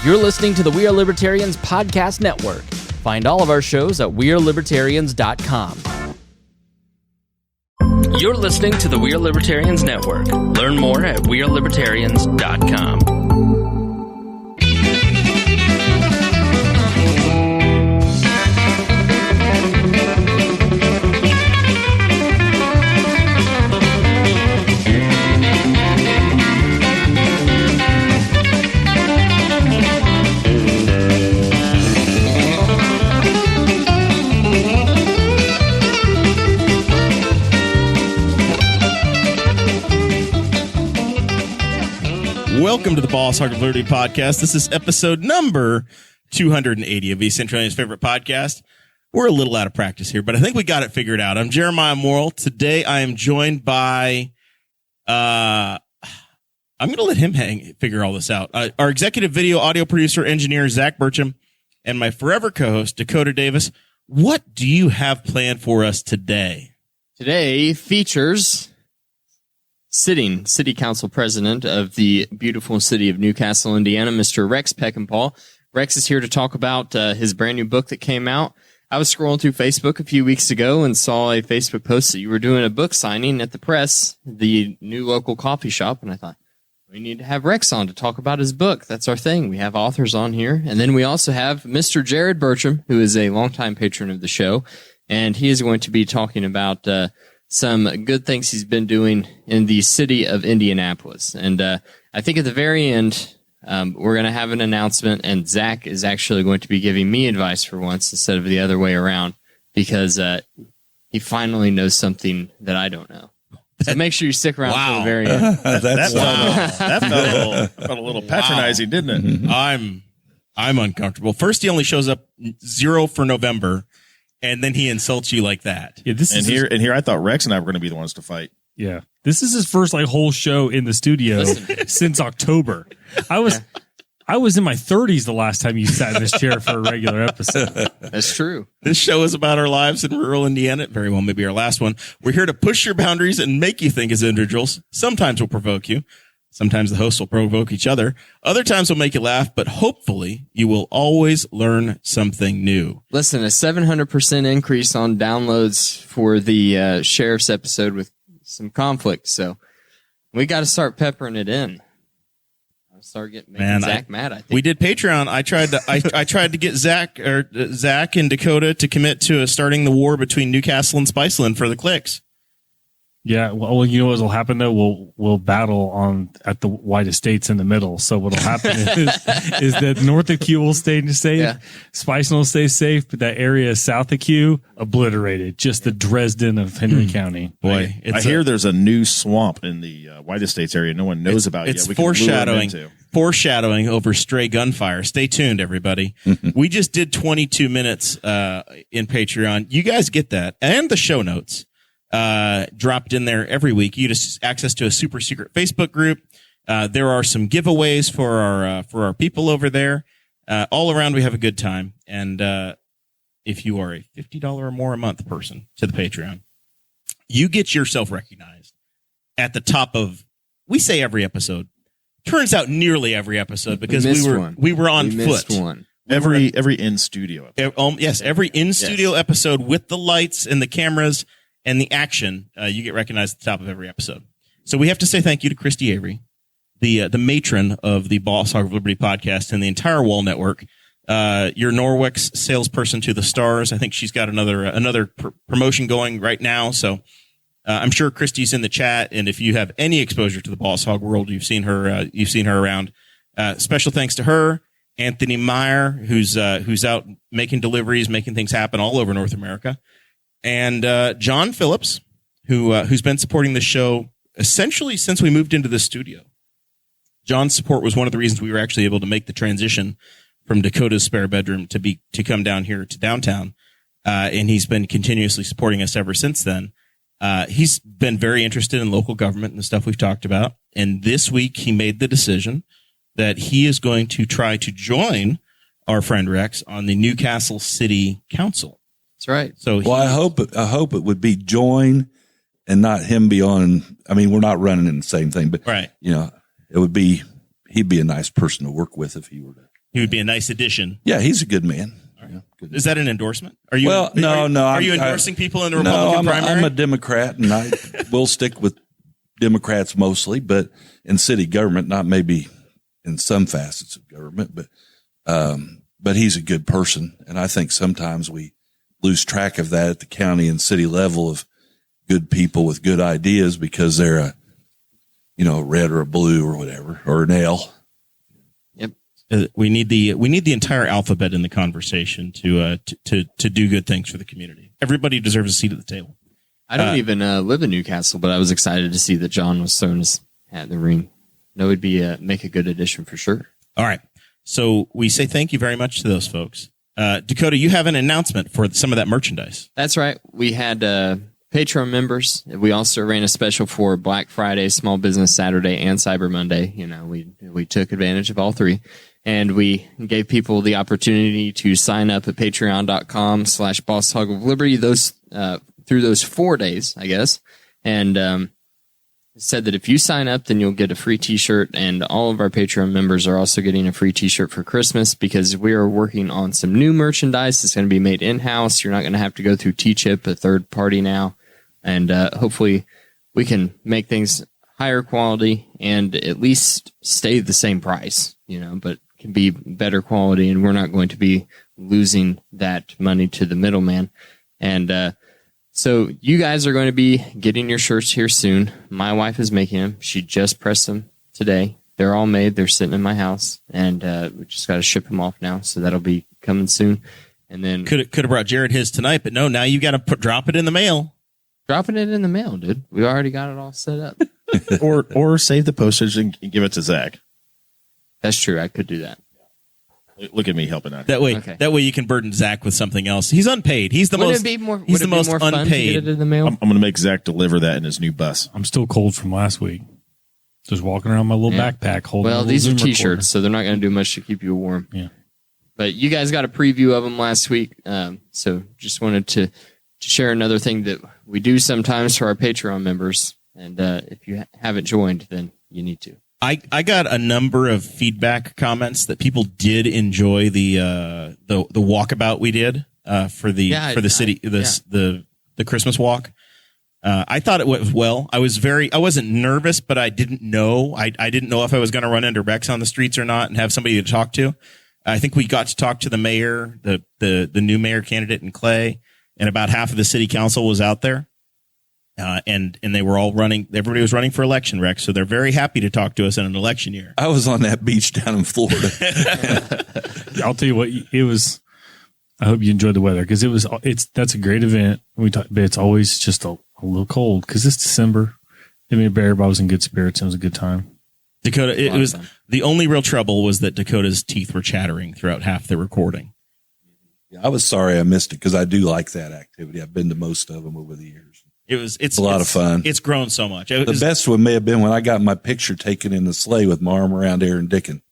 You're listening to the We Are Libertarians Podcast Network. Find all of our shows at wearelibertarians.com. You're listening to the We Are Libertarians Network. Learn more at wearelibertarians.com. Welcome to the Boss Hog of Liberty podcast. This is episode number 280 of East Centralia's favorite podcast. We're a little out of practice here, but I think we got it figured out. I'm Jeremiah Morrell. Today I am joined by, I'm going to let him figure all this out. Our executive video audio producer, engineer, Zach Burcham, and my forever co-host, Dakota Davis. What do you have planned for us today? Today features sitting city council president of the beautiful city of Newcastle, Indiana, Mr. Rex Peckinpaugh. Rex is here to talk about his brand new book that came out. I was scrolling through Facebook a few weeks ago and saw a Facebook post that you were doing a book signing at the Press, the new local coffee shop, and I thought, we need to have Rex on to talk about his book. That's our thing. We have authors on here. And then we also have Mr. Jared Burcham, who is a longtime patron of the show, and he is going to be talking about some good things he's been doing in the city of Indianapolis. And I think at the very end, we're going to have an announcement, and Zach is actually going to be giving me advice for once instead of the other way around, because he finally knows something that I don't know. So make sure you stick around for the very end. That felt a little patronizing, didn't it? I'm uncomfortable. First, he only shows up 0 for November, and then he insults you like that. Yeah, Here, I thought Rex and I were going to be the ones to fight. Yeah, this is his first whole show in the studio since October. I was in my 30s the last time you sat in this chair for a regular episode. That's true. This show is about our lives in rural Indiana. It very well may be our last one. We're here to push your boundaries and make you think as individuals. Sometimes we'll provoke you. Sometimes the hosts will provoke each other. Other times we'll make you laugh, but hopefully you will always learn something new. Listen, a 700% increase on downloads for the sheriff's episode with some conflict. So we got to start peppering it in. I'll start making Zach mad. I think we did Patreon. I tried to get Zach and Dakota to commit to starting the war between Newcastle and Spiceland for the clicks. Yeah, well, you know what will happen though? We'll battle at the White Estates in the middle. So what'll happen is that north of Q will stay safe, yeah. Spiceland will stay safe, but that area south of Q obliterated. Just the Dresden of Henry County. Boy, I hear there's a new swamp in the White Estates area no one knows about yet. It's foreshadowing over stray gunfire. Stay tuned, everybody. We just did 22 minutes in Patreon. You guys get that and the show notes. Dropped in there every week. You get access to a super secret Facebook group. There are some giveaways for our people over there. All around, we have a good time. And if you are a $50 or more a month person to the Patreon, you get yourself recognized at the top of, we say every episode. Turns out nearly every episode because we were on foot. One. Every in studio episode. Yes, every in studio episode with the lights and the cameras and the action, you get recognized at the top of every episode. So we have to say thank you to Christy Avery, the matron of the Boss Hog of Liberty podcast and the entire Wall Network. Your Norwex salesperson to the stars. I think she's got another promotion going right now. So I'm sure Christy's in the chat. And if you have any exposure to the Boss Hog world, you've seen her around. Special thanks to her, Anthony Meyer, who's out making deliveries, making things happen all over North America. And John Phillips, who's been supporting the show essentially since we moved into the studio. John's support was one of the reasons we were actually able to make the transition from Dakota's spare bedroom to come down here to downtown. And he's been continuously supporting us ever since then. He's been very interested in local government and the stuff we've talked about. And this week he made the decision that he is going to try to join our friend Rex on the Newcastle City Council. That's right. So I hope it would be join and not him be on. I mean, we're not running in the same thing, but right. You know, it would be, he'd be a nice person to work with if he were to. He would be a nice addition. Yeah, he's a good man. Yeah, good. Is that an endorsement? Are you? Well, no. Are you endorsing people in the Republican primary? I'm a Democrat, and I will stick with Democrats mostly, but in city government, not maybe in some facets of government, but he's a good person, and I think sometimes we lose track of that at the county and city level of good people with good ideas because they're a red or a blue or whatever or an L. Yep. We need the entire alphabet in the conversation to do good things for the community. Everybody deserves a seat at the table. I don't even live in Newcastle, but I was excited to see that John was throwing his hat in the ring. That would be make a good addition for sure. All right. So we say thank you very much to those folks. Dakota, you have an announcement for some of that merchandise. That's right. We had Patreon members. We also ran a special for Black Friday, Small Business Saturday, and Cyber Monday. We took advantage of all three. And we gave people the opportunity to sign up at patreon.com/BossHogOfLiberty through those 4 days, I guess. And said that if you sign up, then you'll get a free T-shirt. And all of our Patreon members are also getting a free T-shirt for Christmas because we are working on some new merchandise that's going to be made in-house. You're not going to have to go through T-Chip, a third party now. And hopefully we can make things higher quality and at least stay the same price, but can be better quality, and we're not going to be losing that money to the middleman. And so you guys are going to be getting your shirts here soon. My wife is making them. She just pressed them today. They're all made. They're sitting in my house, and we just got to ship them off now. So that'll be coming soon. And then could have brought Jared his tonight, but no. Now you got to drop it in the mail. Dropping it in the mail, dude. We already got it all set up. or save the postage and give it to Zach. That's true. I could do that. Look at me helping out. That way you can burden Zach with something else. He's unpaid. He's the most. He's the most fun unpaid. to get it in the mail? I'm going to make Zach deliver that in his new bus. I'm still cold from last week. Just walking around my little backpack holding. Well, these are T-shirts, so they're not going to do much to keep you warm. Yeah. But you guys got a preview of them last week, so just wanted to share another thing that we do sometimes for our Patreon members. And if you haven't joined, then you need to. I got a number of feedback comments that people did enjoy the walkabout we did for the Christmas walk. I thought it went well. I wasn't nervous, but I didn't know. I didn't know if I was going to run into Rex on the streets or not and have somebody to talk to. I think we got to talk to the mayor, the new mayor candidate in Clay, and about half of the city council was out there. And they were all running. Everybody was running for election, Rex. So they're very happy to talk to us in an election year. I was on that beach down in Florida. I'll tell you what, it was. I hope you enjoyed the weather because that's a great event. But it's always just a little cold because it's December. I mean, everybody was in good spirits. It was a good time. Dakota, it was the only real trouble was that Dakota's teeth were chattering throughout half the recording. Yeah, I was sorry I missed it because I do like that activity. I've been to most of them over the years. It's a lot of fun. It's grown so much. The best one may have been when I got my picture taken in the sleigh with my arm around Aaron Dickin.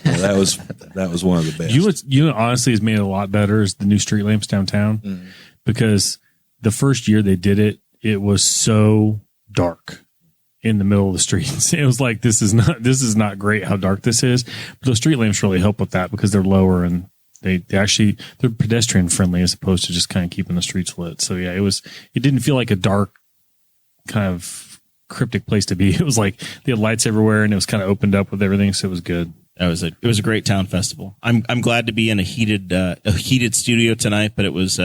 That was one of the best. You know, honestly, has made it a lot better is the new street lamps downtown because the first year they did it, it was so dark in the middle of the streets. It was like this is not great how dark this is. But the street lamps really help with that because they're lower and they're pedestrian friendly as opposed to just kind of keeping the streets lit. So yeah, it didn't feel like a dark kind of cryptic place to be. It was like they had lights everywhere and it was kind of opened up with everything. So it was good. It was a great town festival. I'm glad to be in a heated studio tonight, but it was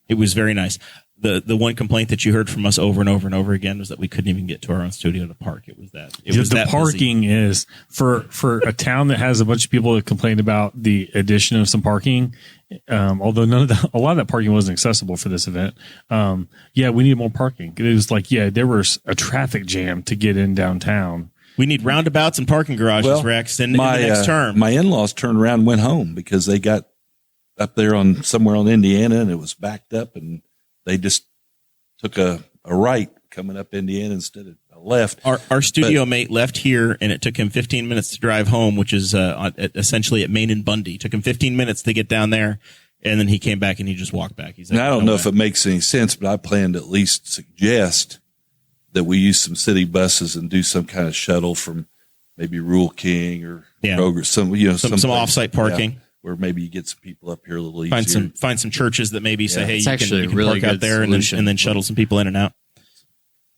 very nice. The one complaint that you heard from us over and over and over again was that we couldn't even get to our own studio to park. The parking busy. Is for a town that has a bunch of people that complained about the addition of some parking. Although a lot of that parking wasn't accessible for this event. We need more parking. It was like, there was a traffic jam to get in downtown. We need roundabouts and parking garages, Rex, in the next term. My in-laws turned around and went home because they got up there somewhere on Indiana and it was backed up and they just took a right coming up Indiana instead of a left. Our studio mate left here, and it took him 15 minutes to drive home, which is essentially at Main and Bundy. It took him 15 minutes to get down there, and then he came back and he just walked back. He's like, I don't know if it makes any sense, but I plan to at least suggest that we use some city buses and do some kind of shuttle from maybe Rural King or Yeah. programs, some offsite parking. where maybe you get some people up here a little easier. Find some churches that maybe say, hey, It's you actually can a really park out good there solution. and then shuttle some people in and out.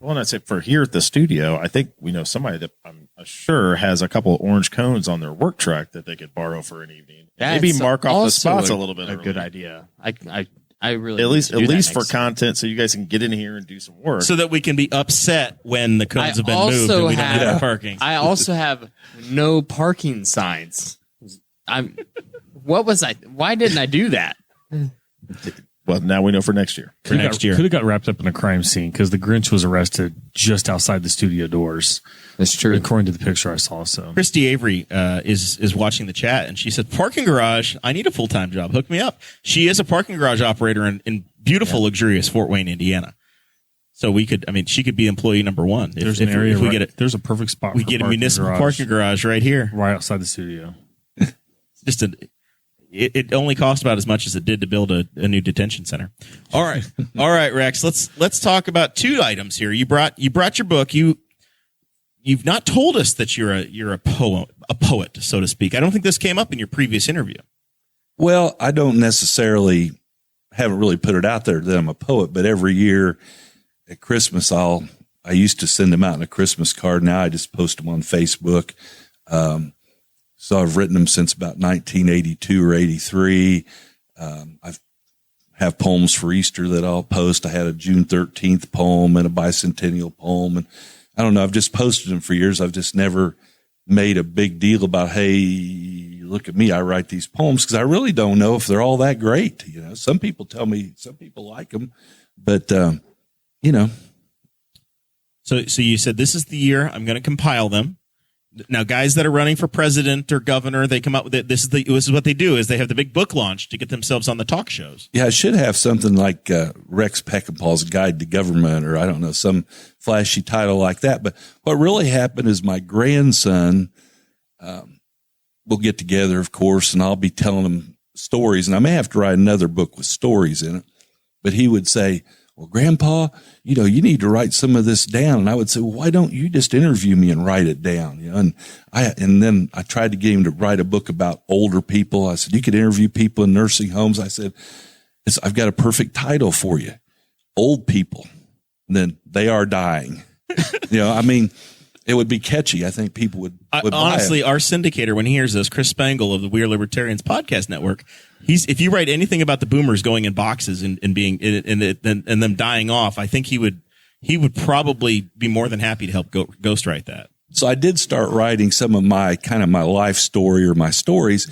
Well, and I'd say for here at the studio, I think we know somebody that I'm sure has a couple of orange cones on their work truck that they could borrow for an evening. Maybe That's mark off the also spots a little bit. A early. good idea. I really At need least to do that for next content, so you guys can get in here and do some work. So that we can be upset when the cones have been moved and also we don't have have- our parking. I also have no parking signs. Why didn't I do that? Well, now we know for next year. For next year. Could have got wrapped up in a crime scene because the Grinch was arrested just outside the studio doors, That's true. according to the picture I saw. So Christy Avery is watching the chat, and she said, "Parking garage. I need a full-time job. Hook me up." She is a parking garage operator in beautiful, luxurious Fort Wayne, Indiana. So she could be employee number one. there's an area. If we get it, there's a perfect spot. we for get a parking municipal garage parking garage right here. right outside the studio. It only cost about as much as it did to build a new detention center. All right, Rex. Let's talk about two items here. You brought your book. You've not told us that you're a poet, so to speak. I don't think this came up in your previous interview. Well, I don't necessarily haven't really put it out there that I'm a poet, but every year at Christmas, I used to send them out in a Christmas card. Now I just post them on Facebook. So I've written them since about 1982 or 83. I have poems for Easter that I'll post. I had a June 13th poem and a bicentennial poem. And I don't know, I've just posted them for years. I've just never made a big deal about, hey, look at me, I write these poems, because I really don't know if they're all that great. Some people tell me some people like them, but, So you said this is the year I'm going to compile them. Now, guys that are running for president or governor, they come out with it. This is what they do: is they have the big book launch to get themselves on the talk shows. Yeah, I should have something like Rex Peckinpaugh's Guide to Government, or I don't know, some flashy title like that. But what really happened is my grandson will get together, of course, and I'll be telling him stories. And I may have to write another book with stories in it. But he would say, "Well, Grandpa, you need to write some of this down." And I would say, "Well, why don't you just interview me and write it down?" And then I tried to get him to write a book about older people. I said, "You could interview people in nursing homes." I said, "I've got a perfect title for you. Old people. And then they are dying." It would be catchy. I think people would Honestly, buy it. our syndicator, when he hears this, Chris Spangle of the We Are Libertarians podcast network, if you write anything about the boomers going in boxes and being and them dying off, I think he would probably be more than happy to help ghostwrite that. So I did start writing some of my life story or my stories,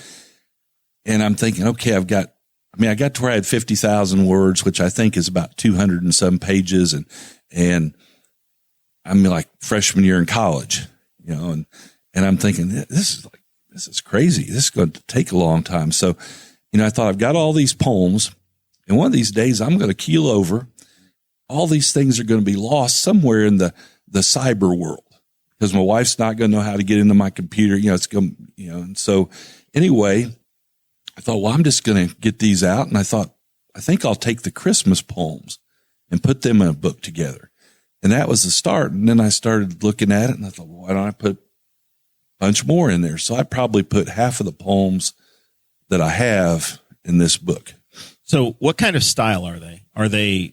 and I'm thinking, okay, I got to where I had 50,000 words, which I think is about 200 and some pages, and I'm like freshman year in college, and I'm thinking, this is crazy. This is going to take a long time. So, I thought, I've got all these poems, and one of these days I'm going to keel over. All these things are going to be lost somewhere in the cyber world, because my wife's not going to know how to get into my computer. It's going, and so anyway, I thought, well, I'm just going to get these out. And I thought, I think I'll take the Christmas poems and put them in a book together. And that was the start. And then I started looking at it, and I thought, well, why don't I put a bunch more in there? So I probably put half of the poems that I have in this book. So what kind of style are they? Are they,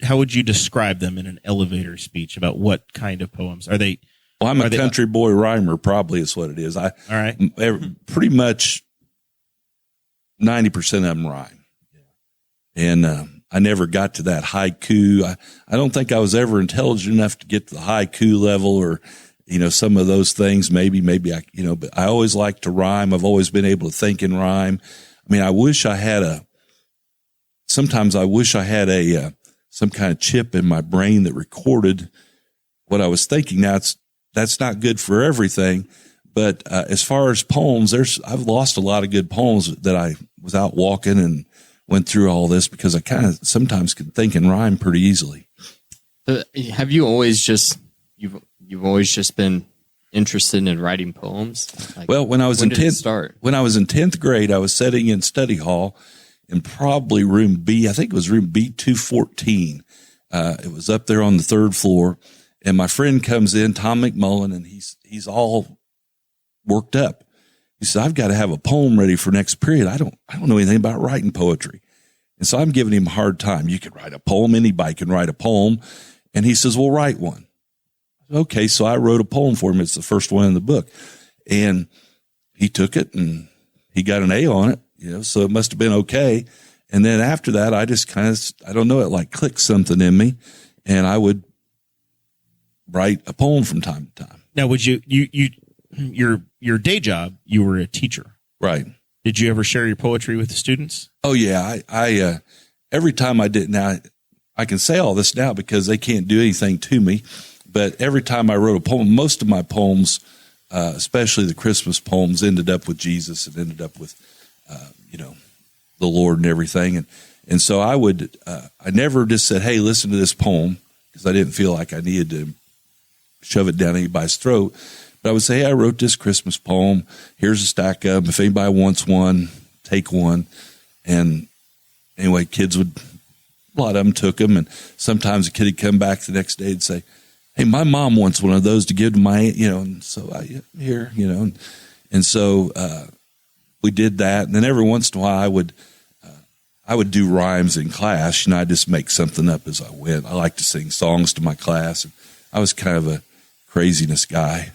how would you describe them in an elevator speech about what kind of poems? Are they? Well, I'm a country boy rhymer, probably is what it is. All right. Pretty much 90% of them rhyme. And, I never got to that haiku. I don't think I was ever intelligent enough to get to the haiku level, or, some of those things. Maybe but I always like to rhyme. I've always been able to think in rhyme. Sometimes I wish I had some kind of chip in my brain that recorded what I was thinking. Now that's not good for everything, but, as far as poems, I've lost a lot of good poems that I was out walking and went through all this, because I kind of sometimes can think and rhyme pretty easily. Have you always just you've always just been interested in writing poems? Well, when I was in 10th grade, I was sitting in study hall in probably room B. I think it was room B214. It was up there on the third floor, and my friend comes in, Tom McMullen, and he's all worked up. He said, I've got to have a poem ready for next period. I don't know anything about writing poetry. And so I'm giving him a hard time. You could write a poem. Anybody can write a poem. And he says, well, write one. Okay. So I wrote a poem for him. It's the first one in the book. And he took it and he got an A on it, so it must have been okay. And then after that, I just kind of, I don't know, it like clicked something in me, and I would write a poem from time to time. Now, would your day job, you were a teacher, right? Did you ever share your poetry with the students? Oh yeah, I every time I did. Now I can say all this now because they can't do anything to me. But every time I wrote a poem, most of my poems, especially the Christmas poems, ended up with Jesus and ended up with, the Lord and everything. And so I would, I never just said, hey, listen to this poem, because I didn't feel like I needed to shove it down anybody's throat. But I would say, hey, I wrote this Christmas poem. Here's a stack of them. If anybody wants one, take one. And anyway, kids would, a lot of them took them. And sometimes a kid would come back the next day and say, hey, my mom wants one of those to give to my, and so here, and so we did that. And then every once in a while I would do rhymes in class. I'd just make something up as I went. I like to sing songs to my class. And I was kind of a craziness guy.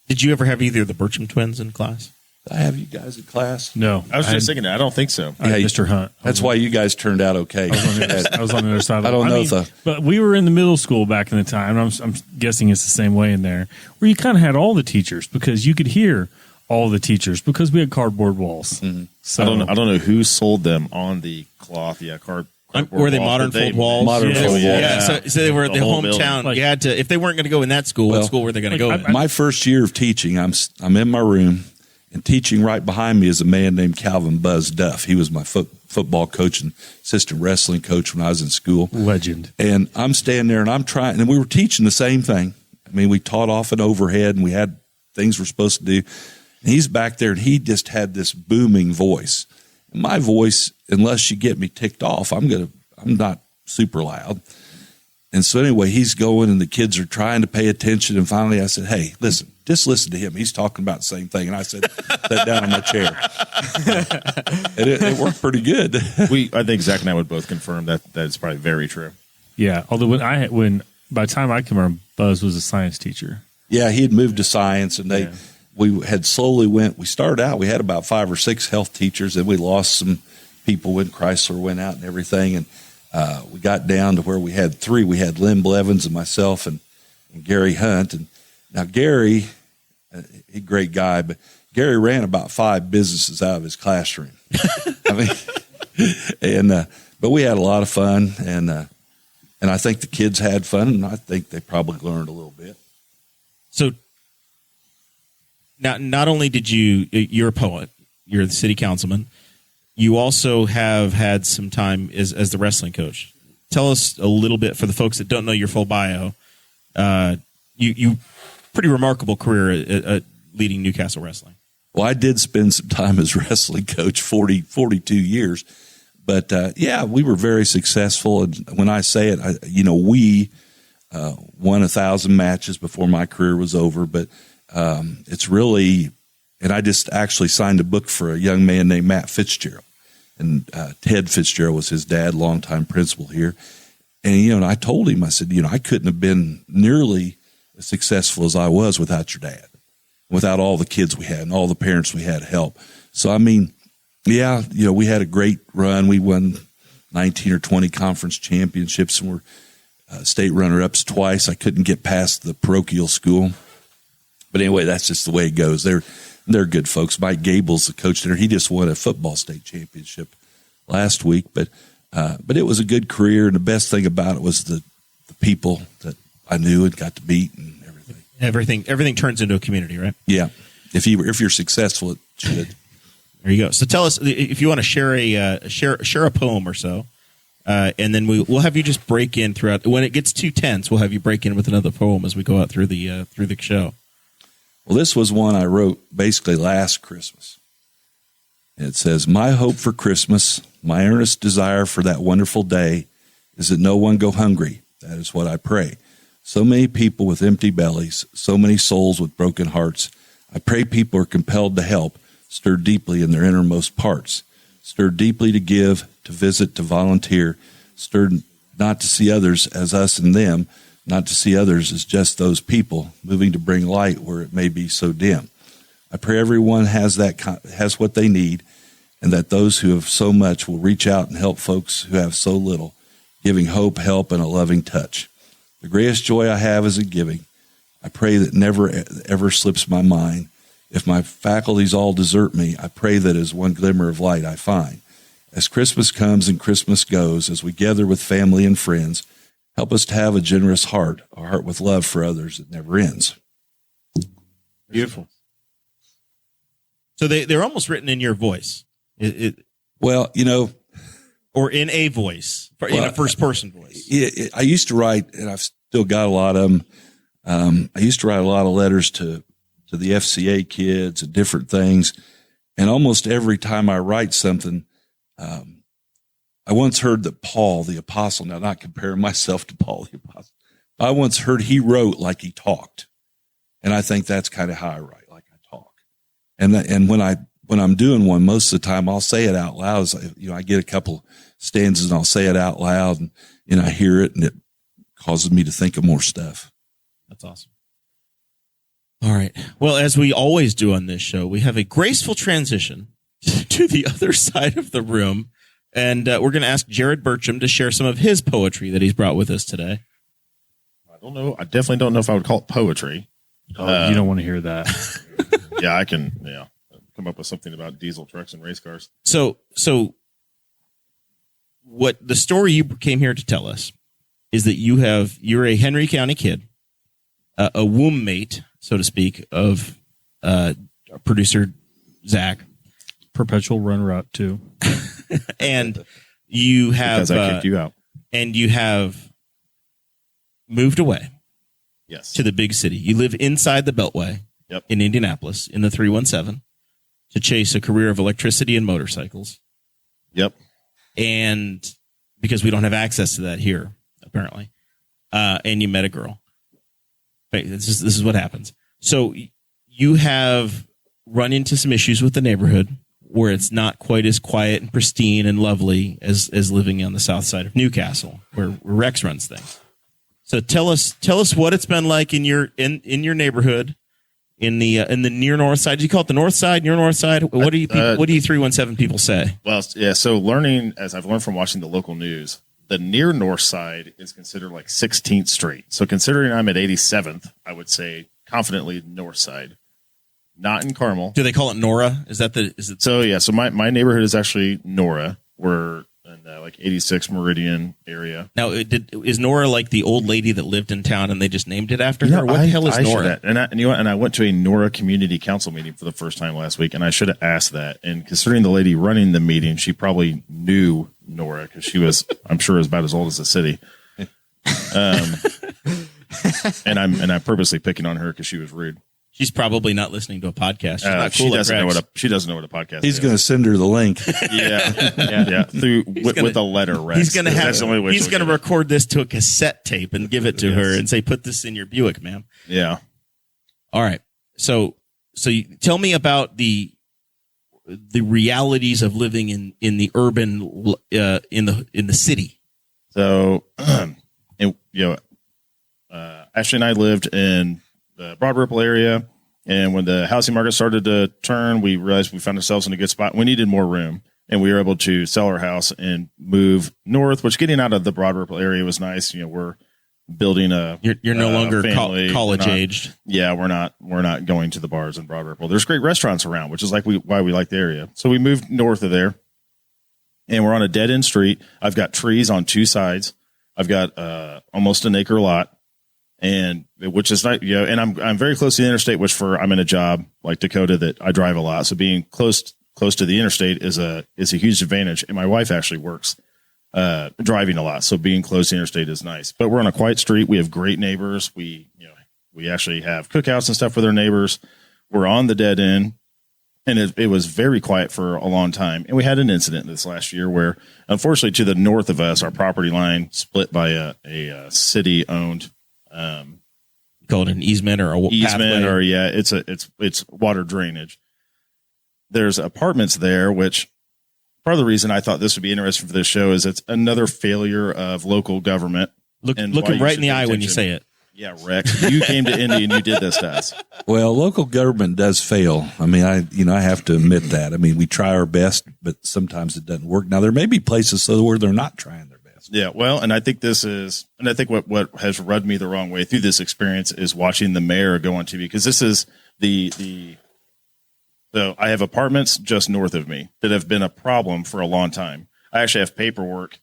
Did you ever have either of the Burcham twins in class? Did I have you guys in class? No. I was just thinking that. I don't think so. I had Mr. Hunt. That's why you guys turned out okay. I was on the other side. I don't know. But we were in the middle school back in the time. I'm guessing it's the same way in there, where you kind of had all the teachers because you could hear all the teachers because we had cardboard walls. Mm-hmm. So I don't know who sold them on the cloth. Yeah, cardboard were they walls, modern but fold walls? Modern fold, yeah. So they were the whole hometown. building. You had to, if they weren't going to go in that school, what school were they going to go in? My first year of teaching, I'm in my room, and teaching right behind me is a man named Calvin Buzz Duff. He was my football coach and assistant wrestling coach when I was in school. Legend. And I'm standing there, and I'm trying, and we were teaching the same thing. I mean, we taught off and overhead, and we had things we're supposed to do. And he's back there, and he just had this booming voice. And my voice, unless you get me ticked off, I'm not super loud. And so anyway, he's going, and the kids are trying to pay attention. And finally I said, hey, listen, just listen to him. He's talking about the same thing. And I said, sat down in my chair. And it worked pretty good. I think Zach and I would both confirm that is probably very true. Yeah. Although when by the time I came around, Buzz was a science teacher. Yeah, he had moved to science, and we had slowly we started out, we had about 5 or 6 health teachers, and we lost some people when Chrysler went out and everything. And we got down to where we had 3. We had Lynn Blevins and myself and Gary Hunt. And now Gary, a great guy, but Gary ran about 5 businesses out of his classroom. But we had a lot of fun, and I think the kids had fun, and I think they probably learned a little bit. So now, not only did you're a poet, you're the city councilman, you also have had some time as the wrestling coach. Tell us a little bit, for the folks that don't know your full bio. You pretty remarkable career at leading Newcastle wrestling. Well, I did spend some time as wrestling coach, 42 years. But, we were very successful. And when I say it, we won 1,000 matches before my career was over. But it's really – and I just actually signed a book for a young man named Matt Fitzgerald. And Ted Fitzgerald was his dad, longtime principal here. And, and I told him, I said, I couldn't have been nearly as successful as I was without your dad, without all the kids we had and all the parents we had help. So, we had a great run. We won 19 or 20 conference championships and were state runner-ups twice. I couldn't get past the parochial school. But anyway, that's just the way it goes. They're good folks. Mike Gable's the coach there. He just won a football state championship last week. But it was a good career, and the best thing about it was the people that I knew and got to meet and everything. Everything turns into a community, right? Yeah. If you're successful, it should. There you go. So tell us if you want to share a poem or so, and then we'll have you just break in throughout. When it gets too tense, we'll have you break in with another poem as we go out through the show. Well, this was one I wrote basically last Christmas. It says, "My hope for Christmas, my earnest desire for that wonderful day, is that no one go hungry. That is what I pray. So many people with empty bellies, so many souls with broken hearts. I pray people are compelled to help, stirred deeply in their innermost parts, stirred deeply to give, to visit, to volunteer, stirred not to see others as us and them, not to see others as just those people, moving to bring light where it may be so dim. I pray everyone has what they need, and that those who have so much will reach out and help folks who have so little, giving hope, help, and a loving touch. The greatest joy I have is in giving. I pray that never ever slips my mind. If my faculties all desert me, I pray that as one glimmer of light I find. As Christmas comes and Christmas goes, as we gather with family and friends, help us to have a generous heart, a heart with love for others that never ends. Beautiful. So they're almost written in your voice. Well, or in a voice, in a first-person voice. I used to write, and I've still got a lot of them. I used to write a lot of letters to the FCA kids and different things. And almost every time I write something, I once heard that Paul the Apostle, now not comparing myself to Paul the Apostle, I once heard he wrote like he talked. And I think that's kind of how I write, like I talk. And when I'm doing one, most of the time I'll say it out loud. I get a couple stanzas and I'll say it out loud, and I hear it, and it causes me to think of more stuff. That's awesome. All right. Well, as we always do on this show, we have a graceful transition to the other side of the room, and we're going to ask Jared Burcham to share some of his poetry that he's brought with us today. I don't know. I definitely don't know if I would call it poetry. Oh, you don't want to hear that. Yeah, I can. Yeah, come up with something about diesel trucks and race cars. So what the story you came here to tell us is that you're a Henry County kid, a womb mate, so to speak, of producer Zach. Perpetual runner-up, too. And you have... Because I kicked you out. And you have moved away. Yes. To the big city. You live inside the Beltway. Yep. In Indianapolis, in the 317, to chase a career of electricity and motorcycles. Yep. And because we don't have access to that here, apparently. And you met a girl. This is what happens. So you have run into some issues with the neighborhood where it's not quite as quiet and pristine and lovely as living on the south side of Newcastle, where Rex runs things. So tell us what it's been like in your neighborhood, in the near north side. Do you call it the north side, near north side? What do you 317 people say? Well, yeah. So as I've learned from watching the local news, the near north side is considered like 16th Street. So considering I'm at 87th, I would say confidently north side, not in Carmel. Do they call it Nora? Is it? So yeah. So my neighborhood is actually Nora. We're in like 86 Meridian area. Now, is Nora like the old lady that lived in town and they just named it after her? What the hell is Nora? And I went to a Nora community council meeting for the first time last week, and I should have asked that. And considering the lady running the meeting, she probably knew Nora because she was, I'm sure, about as old as the city. And I'm purposely picking on her because she was rude. She's probably not listening to a podcast. She's not cool. She doesn't know what a podcast is. He's going to send her the link. Yeah. With a letter, Rex. He's going to record this to a cassette tape and give it to her and say, "Put this in your Buick, ma'am." Yeah. All right. So you tell me about the realities of living in the urban in the city. So, Ashley and I lived in the Broad Ripple area, and when the housing market started to turn, we realized we found ourselves in a good spot. We needed more room, and we were able to sell our house and move north, which getting out of the Broad Ripple area was nice. We're building you're no longer college aged. Yeah, we're not going to the bars in Broad Ripple. There's great restaurants around, which is why we like the area. So we moved north of there, and we're on a dead end street. I've got trees on two sides. I've got almost an acre lot. And which is nice, and I'm very close to the interstate, which I'm in a job like Dakota that I drive a lot. So being close to the interstate is a huge advantage. And my wife actually works driving a lot. So being close to the interstate is nice, but we're on a quiet street. We have great neighbors. We actually have cookouts and stuff with our neighbors. We're on the dead end, and it was very quiet for a long time. And we had an incident this last year where, unfortunately, to the north of us, our property line split by a city owned call it an easement or a easement, pathway. or it's water drainage. There's apartments there, which part of the reason I thought this would be interesting for this show is it's another failure of local government. Look and him why you right in should the pay eye when you attention. say it. Yeah, Rex, you came to Indy and you did this to us. Well, local government does fail. I mean, I have to admit that. I mean, we try our best, but sometimes it doesn't work. Now, there may be places where they're not trying their best. Yeah, well, and I think what has rubbed me the wrong way through this experience is watching the mayor go on TV, because this is so I have apartments just north of me that have been a problem for a long time. I actually have paperwork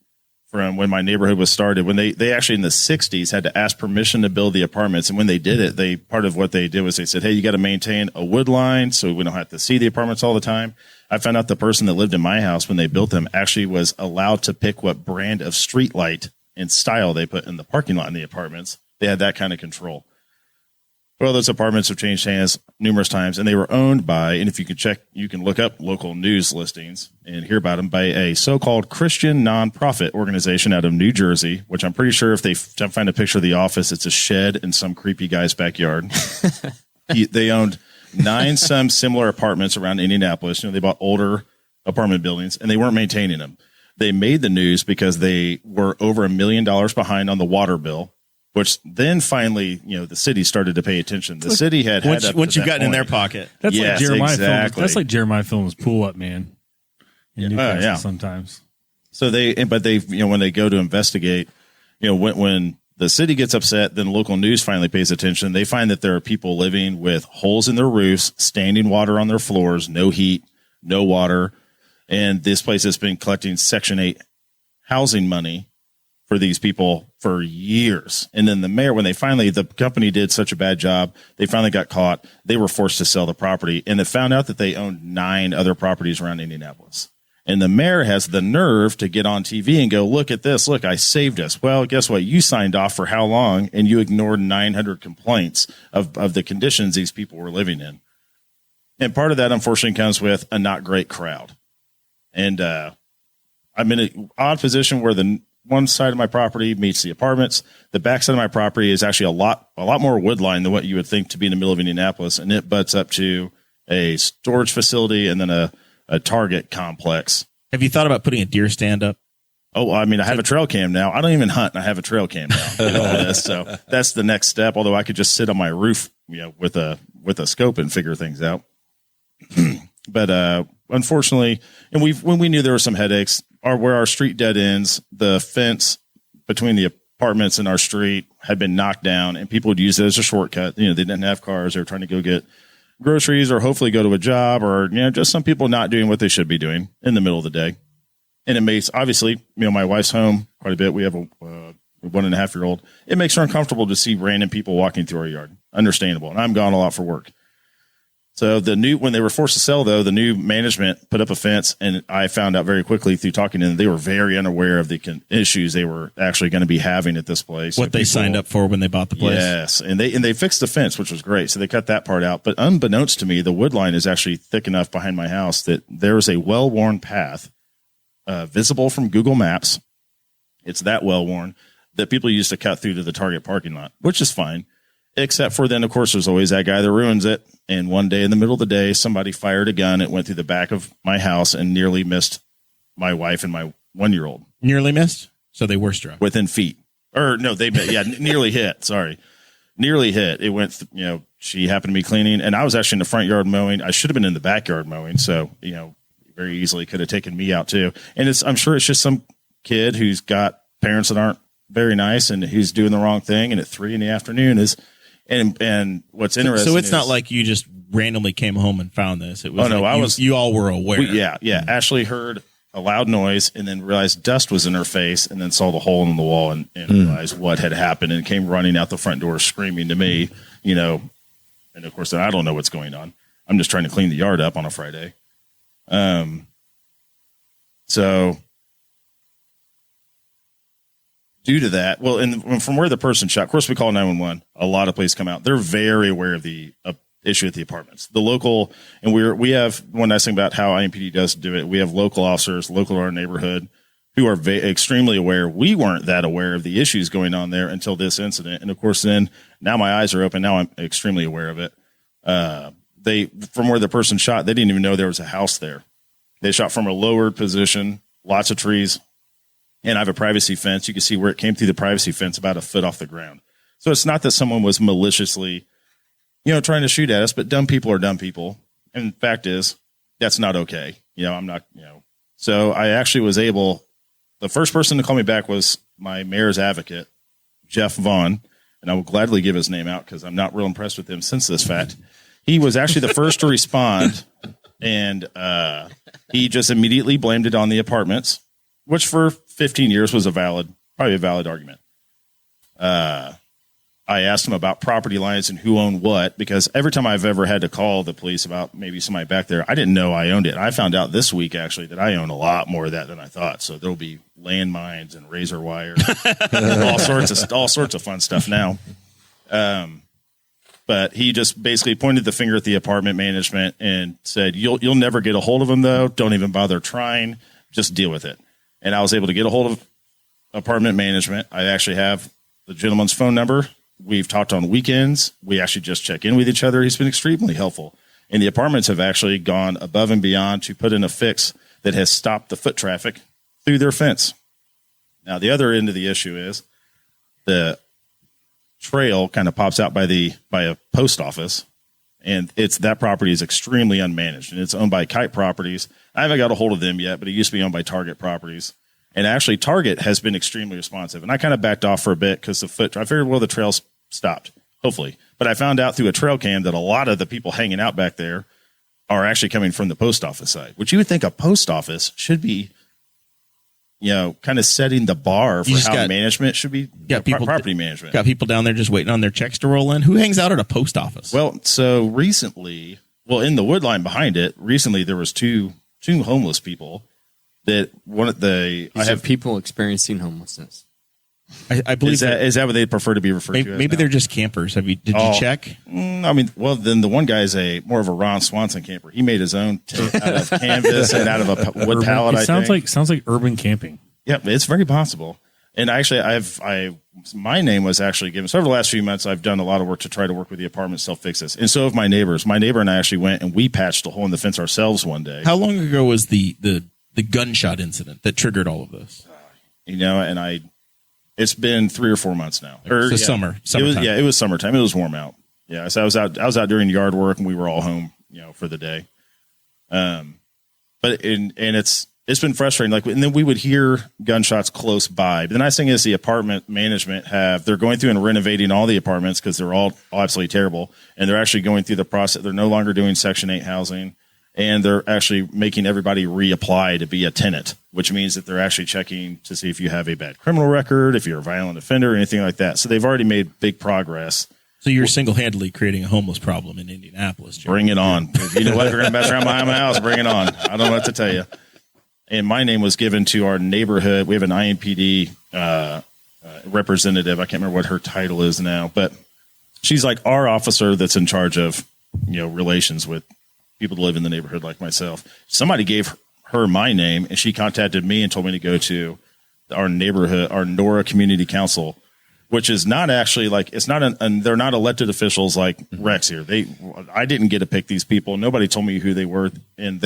from when my neighborhood was started, when they actually in the 60s had to ask permission to build the apartments. And when they did it, part of what they did was they said, hey, you got to maintain a wood line so we don't have to see the apartments all the time. I found out the person that lived in my house when they built them actually was allowed to pick what brand of street light and style they put in the parking lot in the apartments. They had that kind of control. Well, those apartments have changed hands numerous times, and they were owned by, and if you can check, you can look up local news listings and hear about them, by a so-called Christian nonprofit organization out of New Jersey, which I'm pretty sure if they find a picture of the office, it's a shed in some creepy guy's backyard. They owned 9 some similar apartments around Indianapolis. They bought older apartment buildings, and they weren't maintaining them. They made the news because they were over $1 million behind on the water bill, which then finally, the city started to pay attention. The city had once you've gotten in their pocket. That's Yes, like Jeremiah exactly. film. That's like Jeremiah film's Pull Up, man. In Newcastle yeah. sometimes. So when they go to investigate, when the city gets upset, then local news finally pays attention. They find that there are people living with holes in their roofs, standing water on their floors, no heat, no water. And this place has been collecting Section 8 housing money for these people for years. And then the mayor, when the company did such a bad job, they finally got caught. They were forced to sell the property, and they found out that they owned 9 other properties around Indianapolis. And the mayor has the nerve to get on TV and go, look at this. Look, I saved us. Well, guess what? You signed off for how long? And you ignored 900 complaints of the conditions these people were living in. And part of that, unfortunately, comes with a not great crowd. And I'm in an odd position where the one side of my property meets the apartments. The back side of my property is actually a lot more woodline than what you would think to be in the middle of Indianapolis. And it butts up to a storage facility and then a Target complex. Have you thought about putting a deer stand up? Oh, I mean, I have a trail cam now. I don't even hunt, and I have a trail cam now. And all this, so that's the next step. Although I could just sit on my roof, with a scope and figure things out. But unfortunately, and when we knew there were some headaches, where our street dead ends, the fence between the apartments and our street had been knocked down, and people would use it as a shortcut. They didn't have cars; they were trying to go get groceries or hopefully go to a job, or just some people not doing what they should be doing in the middle of the day. And it makes, obviously, my wife's home quite a bit. We have a 1.5-year-old. It makes her uncomfortable to see random people walking through our yard. Understandable. And I'm gone a lot for work. So when they were forced to sell, though, the new management put up a fence, and I found out very quickly through talking to them, they were very unaware of the issues they were actually going to be having at this place. What they signed up for when they bought the place. Yes, and they fixed the fence, which was great. So they cut that part out. But unbeknownst to me, the wood line is actually thick enough behind my house that there is a well-worn path visible from Google Maps. It's that well-worn that people use to cut through to the Target parking lot, which is fine. Except for then, of course, there's always that guy that ruins it. And one day in the middle of the day, somebody fired a gun. It went through the back of my house and nearly missed my wife and my 1-year-old. Nearly missed? So they were struck. Within feet. Or no, nearly hit. Sorry. Nearly hit. It went, she happened to be cleaning. And I was actually in the front yard mowing. I should have been in the backyard mowing. So, very easily could have taken me out too. And I'm sure it's just some kid who's got parents that aren't very nice and who's doing the wrong thing. And at 3 p.m. And what's interesting. So it's not like you just randomly came home and found this. It was you all were aware. Yeah. Ashley heard a loud noise and then realized dust was in her face, and then saw the hole in the wall and realized what had happened, and came running out the front door screaming to me, and of course I don't know what's going on. I'm just trying to clean the yard up on a Friday. So due to that, well, and from where the person shot, of course, we call 911. A lot of police come out. They're very aware of the issue at the apartments. The local, and we have one nice thing about how IMPD does do it. We have local officers, local to our neighborhood, who are extremely aware. We weren't that aware of the issues going on there until this incident. And of course, then now my eyes are open. Now I'm extremely aware of it. From where the person shot, they didn't even know there was a house there. They shot from a lowered position, lots of trees, and I have a privacy fence. You can see where it came through the privacy fence about a foot off the ground. So it's not that someone was maliciously, trying to shoot at us, but dumb people are dumb people. And the fact is, that's not okay. I'm not, So I actually was able, the first person to call me back was my mayor's advocate, Jeff Vaughn, and I will gladly give his name out because I'm not real impressed with him since this fact. He was actually the first to respond, and he just immediately blamed it on the apartments, which for 15 years was probably a valid argument. I asked him about property lines and who owned what, because every time I've ever had to call the police about maybe somebody back there, I didn't know I owned it. I found out this week, actually, that I own a lot more of that than I thought. So there'll be landmines and razor wire, and all sorts of fun stuff now. But he just basically pointed the finger at the apartment management and said, you'll never get a hold of them, though. Don't even bother trying. Just deal with it. And I was able to get a hold of apartment management. I actually have the gentleman's phone number. We've talked on weekends. We actually just check in with each other. He's been extremely helpful. And the apartments have actually gone above and beyond to put in a fix that has stopped the foot traffic through their fence. Now, the other end of the issue is the trail kind of pops out by a post office, and that property is extremely unmanaged, and it's owned by Kite Properties. I haven't got a hold of them yet, but it used to be owned by Target Properties. And actually, Target has been extremely responsive. And I kind of backed off for a bit because I figured, well, the trail's stopped, hopefully. But I found out through a trail cam that a lot of the people hanging out back there are actually coming from the post office side, which you would think a post office should be, kind of setting the bar for how management should be. Property management. Got people down there just waiting on their checks to roll in. Who hangs out at a post office? Well, so recently, in the wood line behind it, recently there was two homeless people. That I have people experiencing homelessness. I believe is that what they prefer to be referred to? Maybe they're just campers. Did you check? Then the one guy is more of a Ron Swanson camper. He made his own tent out of canvas and out of a wood pallet. Sounds like urban camping. Yeah, it's very possible. And actually, my name was actually given. So over the last few months, I've done a lot of work to try to work with the apartment self-fix this. And so have my neighbors. My neighbor and I actually went and we patched a hole in the fence ourselves one day. How long ago was the gunshot incident that triggered all of this? It's been 3 or 4 months now. Summertime. It was summertime. It was warm out. Yeah. So I was out doing yard work and we were all home, for the day. But it's been frustrating. And then we would hear gunshots close by. But the nice thing is the apartment management they're going through and renovating all the apartments because they're all absolutely terrible. And they're actually going through the process. They're no longer doing Section 8 housing. And they're actually making everybody reapply to be a tenant, which means that they're actually checking to see if you have a bad criminal record, if you're a violent offender, or anything like that. So they've already made big progress. So you're single-handedly creating a homeless problem in Indianapolis, Jerry. Bring it on. If you know what? If you're going to mess around behind my house, bring it on. I don't know what to tell you. And my name was given to our neighborhood. We have an IMPD representative. I can't remember what her title is now, but she's like our officer that's in charge of, relations with people to live in the neighborhood like myself. Somebody gave her my name and she contacted me and told me to go to our neighborhood, our Nora Community Council, which is not actually they're not elected officials like Rex here. I didn't get to pick these people. Nobody told me who they were. And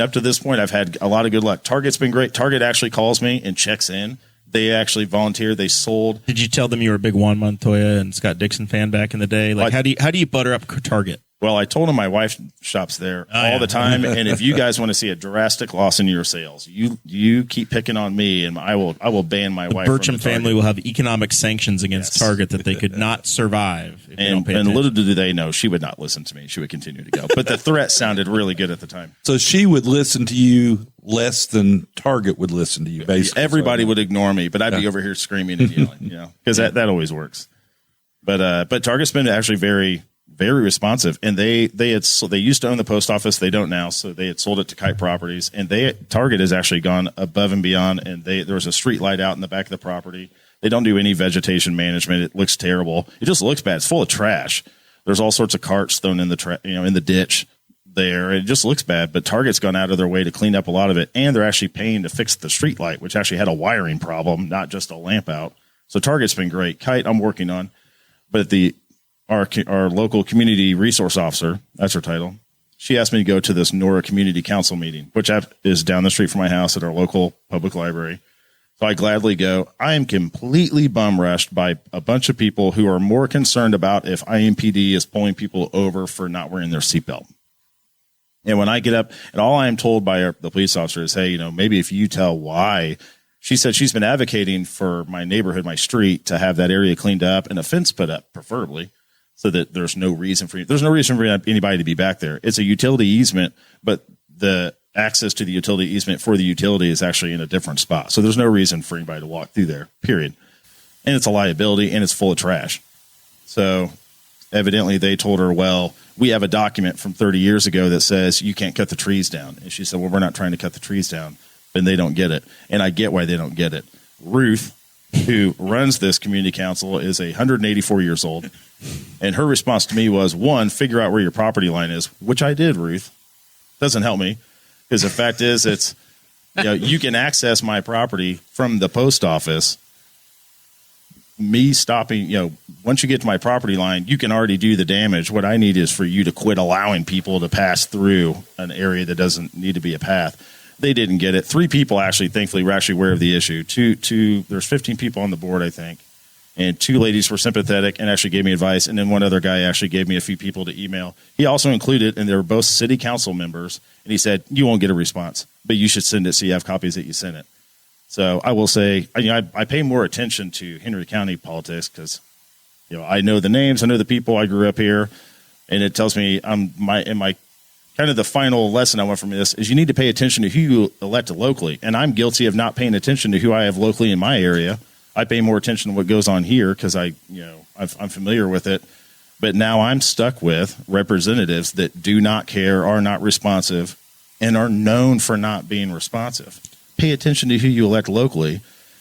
up to this point, I've had a lot of good luck. Target's been great. Target actually calls me and checks in. They actually volunteer. They sold. Did you tell them you were a big Juan Montoya and Scott Dixon fan back in the day? How do you butter up Target? Well, I told him my wife shops there all the time, and if you guys want to see a drastic loss in your sales, you keep picking on me, and I will ban my wife. Burcham family will have economic sanctions against Target that they could not survive. If and little do they know, she would not listen to me. She would continue to go. But the threat sounded really good at the time. So she would listen to you less than Target would listen to you. Basically, everybody would ignore me, but I'd be over here screaming and yelling, because that always works. But Target's been actually very, very responsive, and they used to own the post office. They don't now, so they had sold it to Kite Properties, and Target has actually gone above and beyond. And there was a street light out in the back of the property. They don't do any vegetation management. It looks terrible. It just looks bad. It's full of trash. There's all sorts of carts thrown in the in the ditch. there. It just looks bad, but Target's gone out of their way to clean up a lot of it, and they're actually paying to fix the street light, which actually had a wiring problem, not just a lamp out. So Target's been great. Kite, I'm working on, but our local community resource officer, that's her title, she asked me to go to this Nora Community Council meeting, which is down the street from my house at our local public library. So I gladly go. I am completely bum rushed by a bunch of people who are more concerned about if IMPD is pulling people over for not wearing their seatbelt. And when I get up, and all I am told by the police officer is, hey, maybe if you tell why. She said she's been advocating for my neighborhood, my street, to have that area cleaned up and a fence put up, preferably, so that there's no reason for anybody to be back there. It's a utility easement, but the access to the utility easement for the utility is actually in a different spot. So there's no reason for anybody to walk through there, period. And it's a liability, and it's full of trash. So evidently they told her, well, we have a document from 30 years ago that says you can't cut the trees down. And she said, well, we're not trying to cut the trees down. And they don't get it. And I get why they don't get it. Ruth, who runs this community council, is 184 years old. And her response to me was, one, figure out where your property line is, which I did, Ruth. Doesn't help me, because the fact is, it's you can access my property from the post office. Me stopping, once you get to my property line, you can already do the damage. What I need is for you to quit allowing people to pass through an area that doesn't need to be a path. They didn't get it. 3 people thankfully, were actually aware of the issue. There's 15 people on the board, I think. And 2 ladies were sympathetic and actually gave me advice. And then one other guy actually gave me a few people to email. He also included, and they were both city council members. And he said, you won't get a response, but you should send it so you have copies that you sent it. So I will say, I pay more attention to Henry County politics because, I know the names, I know the people, I grew up here. And it tells me my kind of the final lesson I want from this is you need to pay attention to who you elect locally. And I'm guilty of not paying attention to who I have locally in my area. I pay more attention to what goes on here because I'm familiar with it. But now I'm stuck with representatives that do not care, are not responsive, and are known for not being responsive. Pay attention to who you elect locally,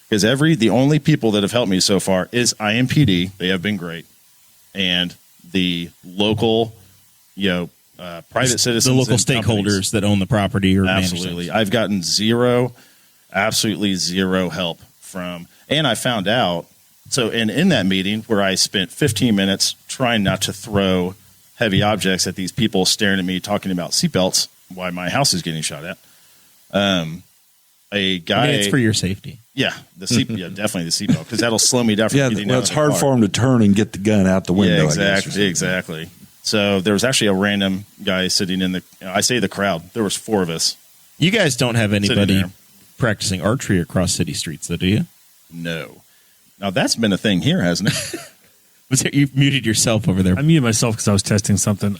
because the only people that have helped me so far is IMPD. They have been great. And the local, private citizens, the local stakeholders companies that own the property, or absolutely. I've gotten absolutely zero help from, and I found out. So in that meeting where I spent 15 minutes trying not to throw heavy objects at these people staring at me talking about seatbelts, why my house is getting shot at. A guy, it's for your safety. Yeah, definitely the seatbelt, because that'll slow me down from getting out of it's the hard car. for him to turn and get the gun out the window. Yeah, exactly. So there was actually a random guy sitting in the crowd. There was 4 of us. You guys don't have anybody practicing archery across city streets, though, do you? No. Now that's been a thing here, hasn't it? You muted yourself over there. I muted myself because I was testing something.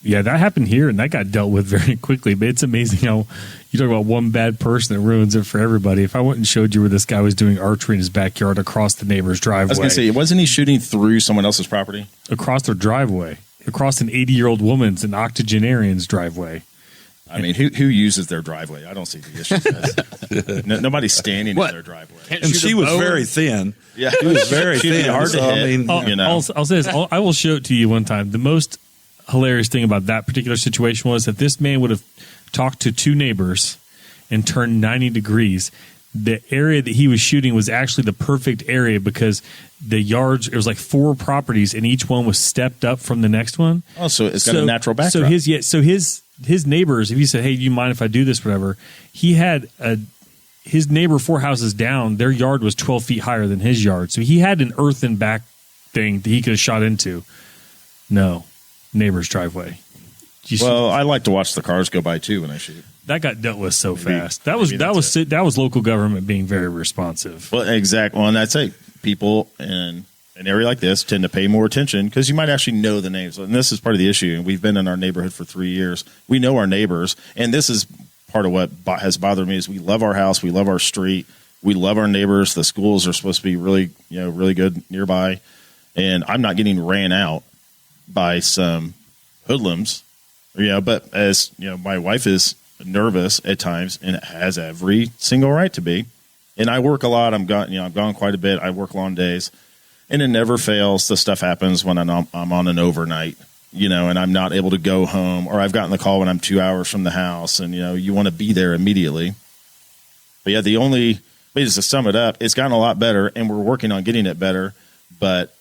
Yeah, that happened here, and that got dealt with very quickly. But it's amazing how you talk about one bad person that ruins it for everybody. If I went and showed you where this guy was doing archery in his backyard across the neighbor's driveway. I was going to say, wasn't he shooting through someone else's property? Across their driveway. Across an 80-year-old woman's, an octogenarian's driveway. I mean, who uses their driveway? I don't see the issue. Nobody's standing in their driveway. And she was very thin. Yeah, she was very thin. Hard to hit. I'll say this. I will show it to you one time. The most hilarious thing about that particular situation was that this man would have talked to 2 neighbors and turned 90 degrees. The area that he was shooting was actually the perfect area because the yards, it was like 4 properties and each one was stepped up from the next one. Oh, so it's got a natural backdrop. So his neighbors, if you said, hey, do you mind if I do this, whatever, he had his neighbor 4 houses down, their yard was 12 feet higher than his yard. So he had an earthen back thing that he could have shot into. No, neighbor's driveway. Well, I like to watch the cars go by too when I shoot. That got dealt with so fast. That was local government being very responsive. Well, exactly. Well, and that's it. People in an area like this tend to pay more attention because you might actually know the names. And this is part of the issue. We've been in our neighborhood for 3 years. We know our neighbors, and this is part of what has bothered me is we love our house, we love our street, we love our neighbors. The schools are supposed to be really good nearby, and I'm not getting ran out by some hoodlums. But as my wife is nervous at times and has every single right to be. And I work a lot. I'm gone quite a bit. I work long days, and it never fails. The stuff happens when I'm on an overnight, and I'm not able to go home, or I've gotten the call when I'm 2 hours from the house, and you want to be there immediately. But yeah, just to sum it up, it's gotten a lot better, and we're working on getting it better. But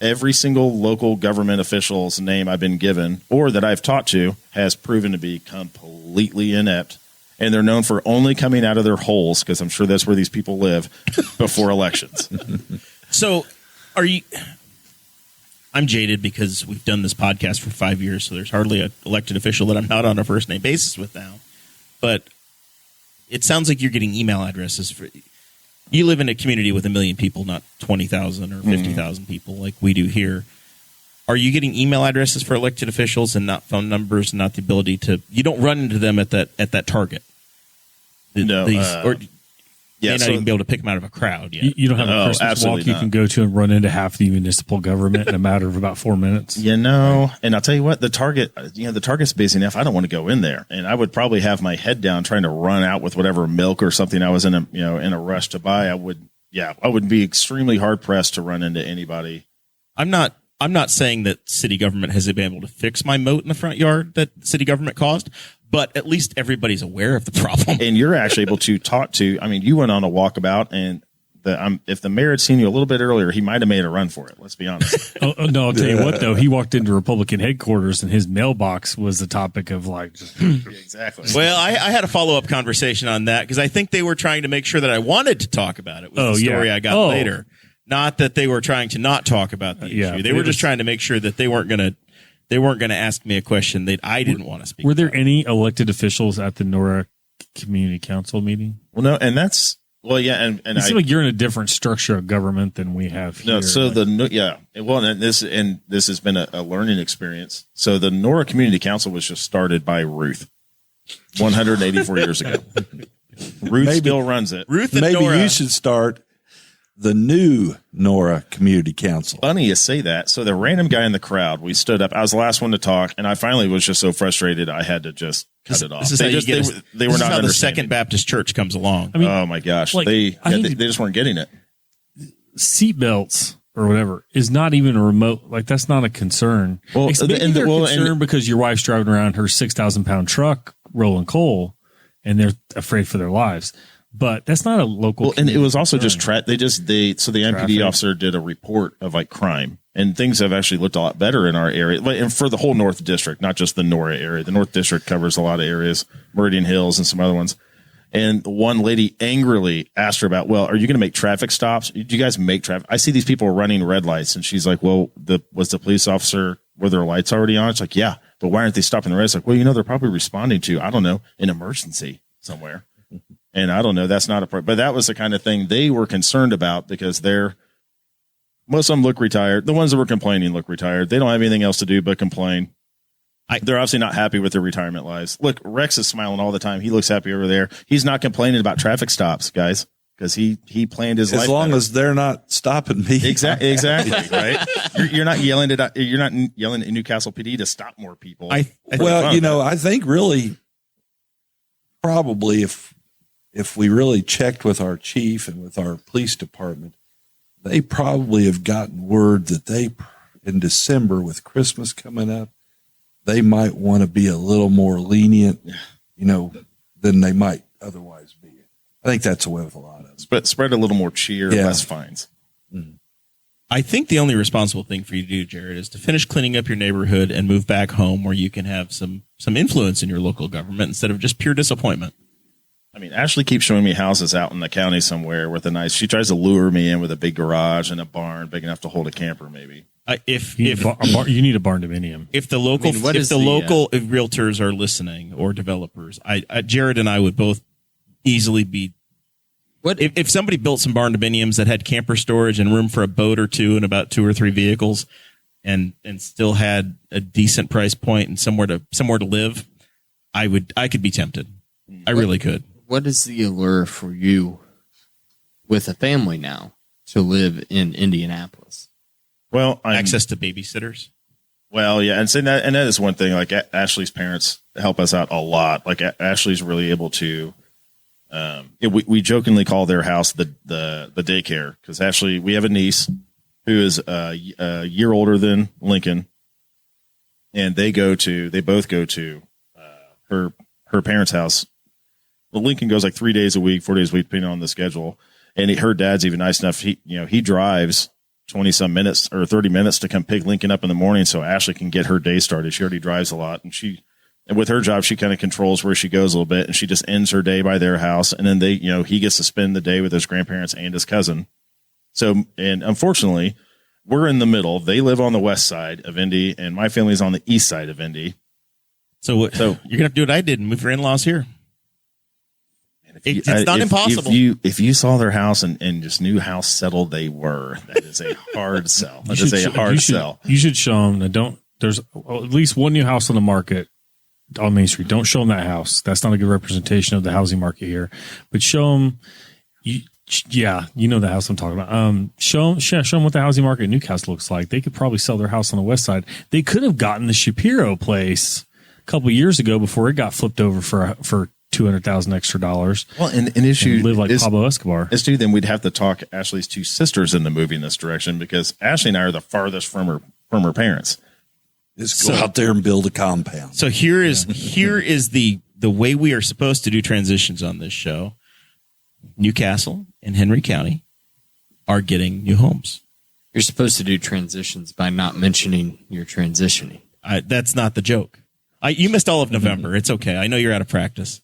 every single local government official's name I've been given or that I've talked to has proven to be completely inept. And they're known for only coming out of their holes, because I'm sure that's where these people live, before elections. So I'm jaded because we've done this podcast for 5 years, so there's hardly an elected official that I'm not on a first name basis with now. But it sounds like you're getting email addresses you live in a community with 1 million people, not 20,000 or 50,000 people like we do here. Are you getting email addresses for elected officials and not phone numbers, and not the ability you don't run into them at that target? No. May not even be able to pick them out of a crowd yet. You don't have a Christmas walk you can go to and run into half the municipal government in a matter of about 4 minutes. And I'll tell you what, the target's busy enough. I don't want to go in there, and I would probably have my head down trying to run out with whatever milk or something I was in a rush to buy. I would be extremely hard pressed to run into anybody. I'm not saying that city government has been able to fix my moat in the front yard that city government caused, but at least everybody's aware of the problem. And you're actually able to talk to, you went on a walkabout, and if the mayor had seen you a little bit earlier, he might have made a run for it. Let's be honest. No, I'll tell you what, though. He walked into Republican headquarters, and his mailbox was the topic of exactly. Well, I had a follow-up conversation on that, because I think they were trying to make sure that I wanted to talk about it with the story I got later. Not that they were trying to not talk about the issue. They were just trying to make sure that they weren't going to ask me a question that I didn't want to speak. Were there any elected officials at the Nora Community Council meeting? Well, no, and that's and it seems like you're in a different structure of government than we have here. No, so and this has been a learning experience. So the Nora Community Council was just started by Ruth 184 years ago. Ruth still runs it. Ruth and maybe Nora. You should start the new Nora Community Council. Funny you say that. So the random guy in the crowd, we stood up. I was the last one to talk, and I finally was just so frustrated I had to just cut it off. This is how they were not how the understanding. Second Baptist Church comes along. Oh my gosh, they just weren't getting it. Seatbelts or whatever is not even a remote. That's not a concern. Well, they're concerned because your wife's driving around her 6,000-pound truck rolling coal, and they're afraid for their lives. But that's not a local. Well, and it was also just so the MPD officer did a report of crime, and things have actually looked a lot better in our area, and for the whole North District, not just the Nora area. The North District covers a lot of areas, Meridian Hills and some other ones. And one lady angrily asked her about, well, are you going to make traffic stops? Do you guys make traffic? I see these people running red lights, and she's like, well, was the police officer, were their lights already on? It's like, yeah, but why aren't they stopping the red? It's like, well, they're probably responding to, I don't know, an emergency somewhere. And I don't know, that's not a part, but that was the kind of thing they were concerned about, because most of them look retired. The ones that were complaining look retired. They don't have anything else to do but complain. They're obviously not happy with their retirement lives. Look, Rex is smiling all the time. He looks happy over there. He's not complaining about traffic stops, guys, because he planned his life. As long as they're not stopping me. Exactly, right? You're not yelling at Newcastle PD to stop more people. I think really probably if we really checked with our chief and with our police department, they probably have gotten word that in December with Christmas coming up, they might want to be a little more lenient, than they might otherwise be. I think that's the way with a lot of us. But spread a little more cheer, less fines. Mm-hmm. I think the only responsible thing for you to do, Jared, is to finish cleaning up your neighborhood and move back home where you can have some influence in your local government instead of just pure disappointment. Ashley keeps showing me houses out in the county somewhere with she tries to lure me in with a big garage and a barn big enough to hold a camper, maybe. You need a barn dominium. If the local realtors are listening, or developers, Jared and I would both easily be. What if somebody built some barn dominiums that had camper storage and room for a boat or two and about 2 or 3 vehicles, and still had a decent price point and somewhere to live, I could be tempted. I really could. What is the allure for you with a family now to live in Indianapolis? Well, access to babysitters. Well, yeah, and that is one thing. Ashley's parents help us out a lot. Ashley's really able to. We jokingly call their house the daycare, because Ashley, we have a niece who is a year older than Lincoln, and they both go to her parents' house. Well, Lincoln goes like 3 days a week, 4 days a week, depending on the schedule. And her dad's even nice enough. He drives 20 some minutes or 30 minutes to come pick Lincoln up in the morning so Ashley can get her day started. She already drives a lot, and with her job, she kind of controls where she goes a little bit, and she just ends her day by their house. And then he gets to spend the day with his grandparents and his cousin. So, and unfortunately, we're in the middle. They live on the west side of Indy, and my family's on the east side of Indy. So you're going to have to do what I did and move your in-laws here. It's not impossible. If you saw their house and just knew how settled they were, that is a hard sell. That is a hard sell. You should show them. There's at least one new house on the market on Main Street. Don't show them that house. That's not a good representation of the housing market here. But show them. You know the house I'm talking about. Show them what the housing market in Newcastle looks like. They could probably sell their house on the west side. They could have gotten the Shapiro place a couple of years ago before it got flipped over for $200,000 extra dollars. Well, and issue live like Pablo Escobar. Then we'd have to talk Ashley's two sisters into moving this direction, because Ashley and I are the farthest from her parents. Just go out there and build a compound. So here is the way we are supposed to do transitions on this show. Newcastle and Henry County are getting new homes. You're supposed to do transitions by not mentioning you're transitioning. That's not the joke. You missed all of November. It's okay. I know you're out of practice.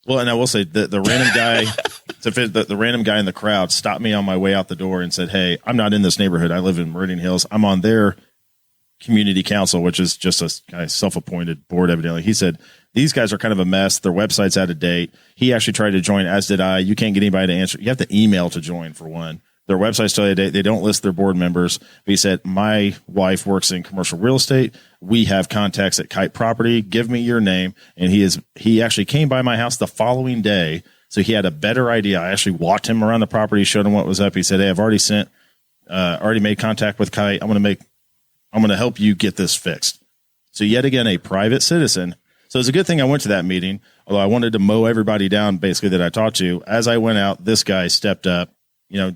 Well, and I will say the random guy, the random guy in the crowd stopped me on my way out the door and said, "Hey, I'm not in this neighborhood. I live in Meridian Hills. I'm on their community council," which is just a kind of self-appointed board, evidently. He said, "These guys are kind of a mess. Their website's out of date." He actually tried to join, as did I. You can't get anybody to answer. You have to email to join, for one. Their website's still out of date. They don't list their board members. But he said, "My wife works in commercial real estate. We have contacts at Kite Property. Give me your name." And he actually came by my house the following day, so he had a better idea. I actually walked him around the property, showed him what was up. He said, "Hey, I've already made contact with Kite. I'm going to help you get this fixed." So yet again, a private citizen. So it's a good thing I went to that meeting, although I wanted to mow everybody down basically that I talked to. As I went out, this guy stepped up,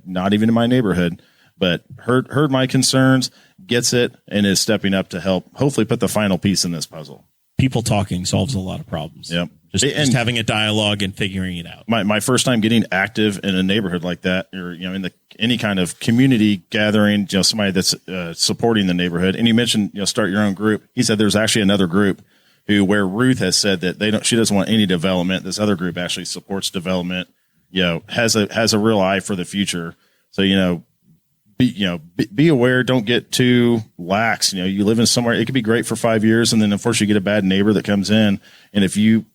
not even in my neighborhood, but heard my concerns, gets it, and is stepping up to help hopefully put the final piece in this puzzle. People talking solves a lot of problems. Yep. Just having a dialogue and figuring it out. My first time getting active in a neighborhood like that, or in any kind of community gathering, somebody that's supporting the neighborhood. And you mentioned start your own group. He said there's actually another group where Ruth has said that she doesn't want any development. This other group actually supports development. Has a real eye for the future. So be aware. Don't get too lax. You live in somewhere. It could be great for 5 years, and then unfortunately you get a bad neighbor that comes in. And if you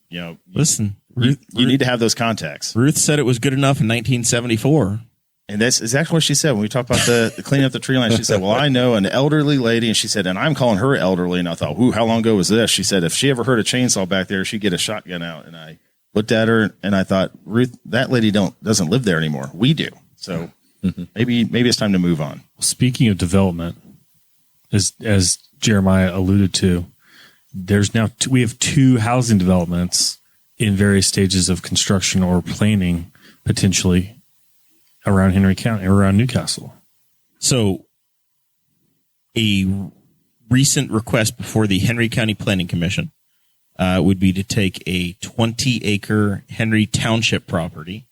listen, you need to have those contacts. Ruth said it was good enough in 1974. And that's exactly what she said when we talked about the cleaning up the tree line. She said, "Well, I know an elderly lady," and she said, "and I'm calling her elderly." And I thought, "Ooh, how long ago was this?" She said, "If she ever heard a chainsaw back there, she'd get a shotgun out." And I looked at her and I thought, "Ruth, that lady doesn't live there anymore. We do." So maybe it's time to move on. Speaking of development, as Jeremiah alluded to, we have two housing developments in various stages of construction or planning potentially around Henry County, around Newcastle. So a recent request before the Henry County Planning Commission would be to take a 20-acre Henry Township property,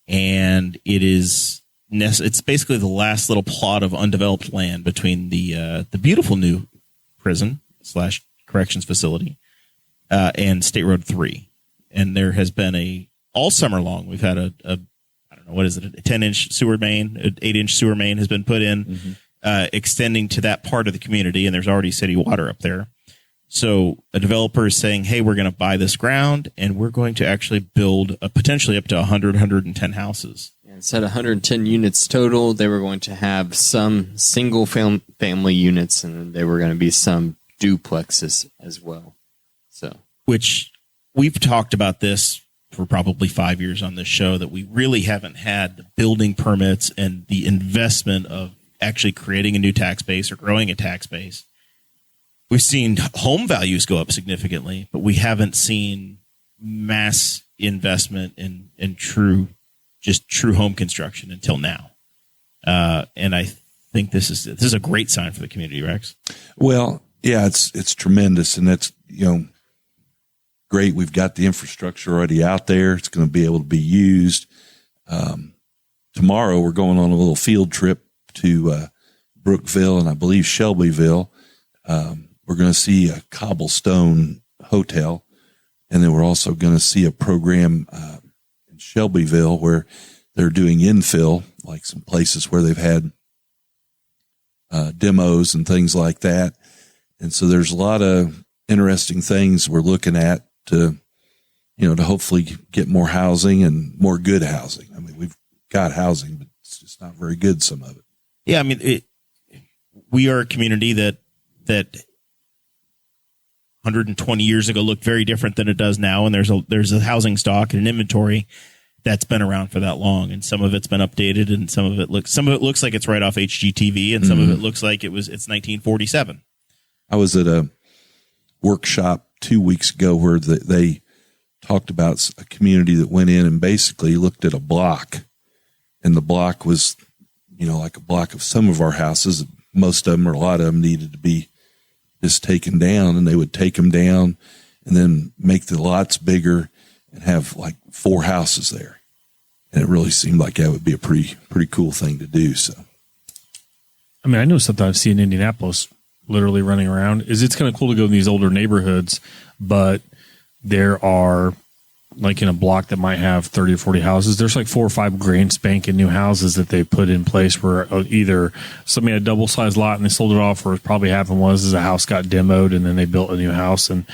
and it's basically the last little plot of undeveloped land between the beautiful new prison / corrections facility and State Road 3. And there has been all summer long, we've had a 10-inch sewer main, an 8-inch sewer main has been put in, extending to that part of the community, and there's already city water up there. So a developer is saying, "Hey, we're going to buy this ground, and we're going to actually build potentially up to 110 houses." It said 110 units total. They were going to have some single family units, and there were going to be some duplexes as well. So, which we've talked about this for probably 5 years on this show, that we really haven't had the building permits and the investment of actually creating a new tax base or growing a tax base. We've seen home values go up significantly, but we haven't seen mass investment in true home construction until now. And I think this is a great sign for the community, Rex. Well, Yeah, it's tremendous, and that's, great. We've got the infrastructure already out there. It's going to be able to be used. Tomorrow we're going on a little field trip to Brookville and I believe Shelbyville. We're going to see a cobblestone hotel, and then we're also going to see a program in Shelbyville where they're doing infill, like some places where they've had demos and things like that. And so there's a lot of interesting things we're looking at to hopefully get more housing and more good housing. I mean, we've got housing, but it's just not very good, some of it. Yeah, I mean, we are a community that 120 years ago looked very different than it does now, and there's a housing stock and an inventory that's been around for that long, and some of it's been updated, and some of it looks like it's right off HGTV, and some of it looks like it's 1947. I was at a workshop 2 weeks ago where they talked about a community that went in and basically looked at a block, and the block was, like a block of some of our houses. Most of them, or a lot of them, needed to be just taken down, and they would take them down and then make the lots bigger and have like 4 houses there. And it really seemed like that would be a pretty cool thing to do. So, I mean, I know something I've seen in Indianapolis literally running around is it's kind of cool to go in these older neighborhoods, but there are, like in a block that might have 30 or 40 houses, there's like 4 or 5 grand spanking new houses that they put in place where either somebody had a double sized lot and they sold it off, or probably happened was a house got demoed and then they built a new house. And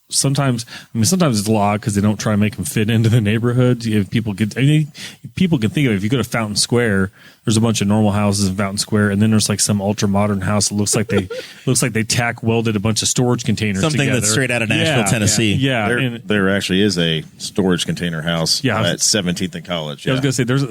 sometimes it's a lot because they don't try to make them fit into the neighborhood. If people can think of it. If you go to Fountain Square, there's a bunch of normal houses in Fountain Square, and then there's like some ultra modern house that looks like they tack welded a bunch of storage containers Something together. That's straight out of Nashville, Tennessee. Yeah. There actually is a storage container house at 17th and College. Yeah. I was gonna say there's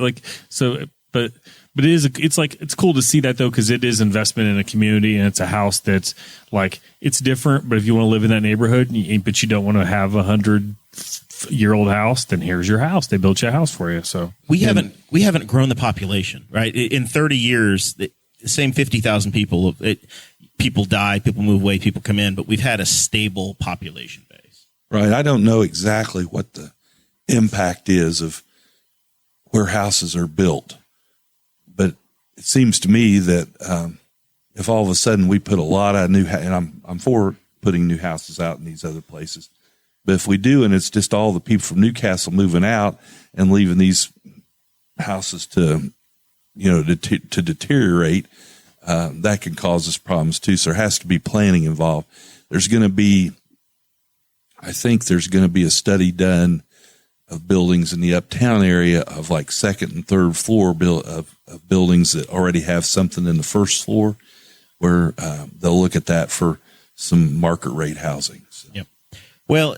but it's cool to see that though, because it is investment in a community, and it's a house that's like, it's different. But if you want to live in that neighborhood, but you don't want to have 100-year-old house, then here's your house. They built you a house for you. So we haven't grown the population, right? In 30 years, the same 50,000 people. People die, people move away, people come in, but we've had a stable population base. Right. I don't know exactly what the impact is of where houses are built. But it seems to me that if all of a sudden we put a lot of and I'm for putting new houses out in these other places, but if we do, and it's just all the people from Newcastle moving out and leaving these houses to deteriorate, that can cause us problems too. So there has to be planning involved. I think there's going to be a study done of buildings in the uptown area of like second and third floor of buildings that already have something in the first floor, where they'll look at that for some market rate housing. So. Yep. Well,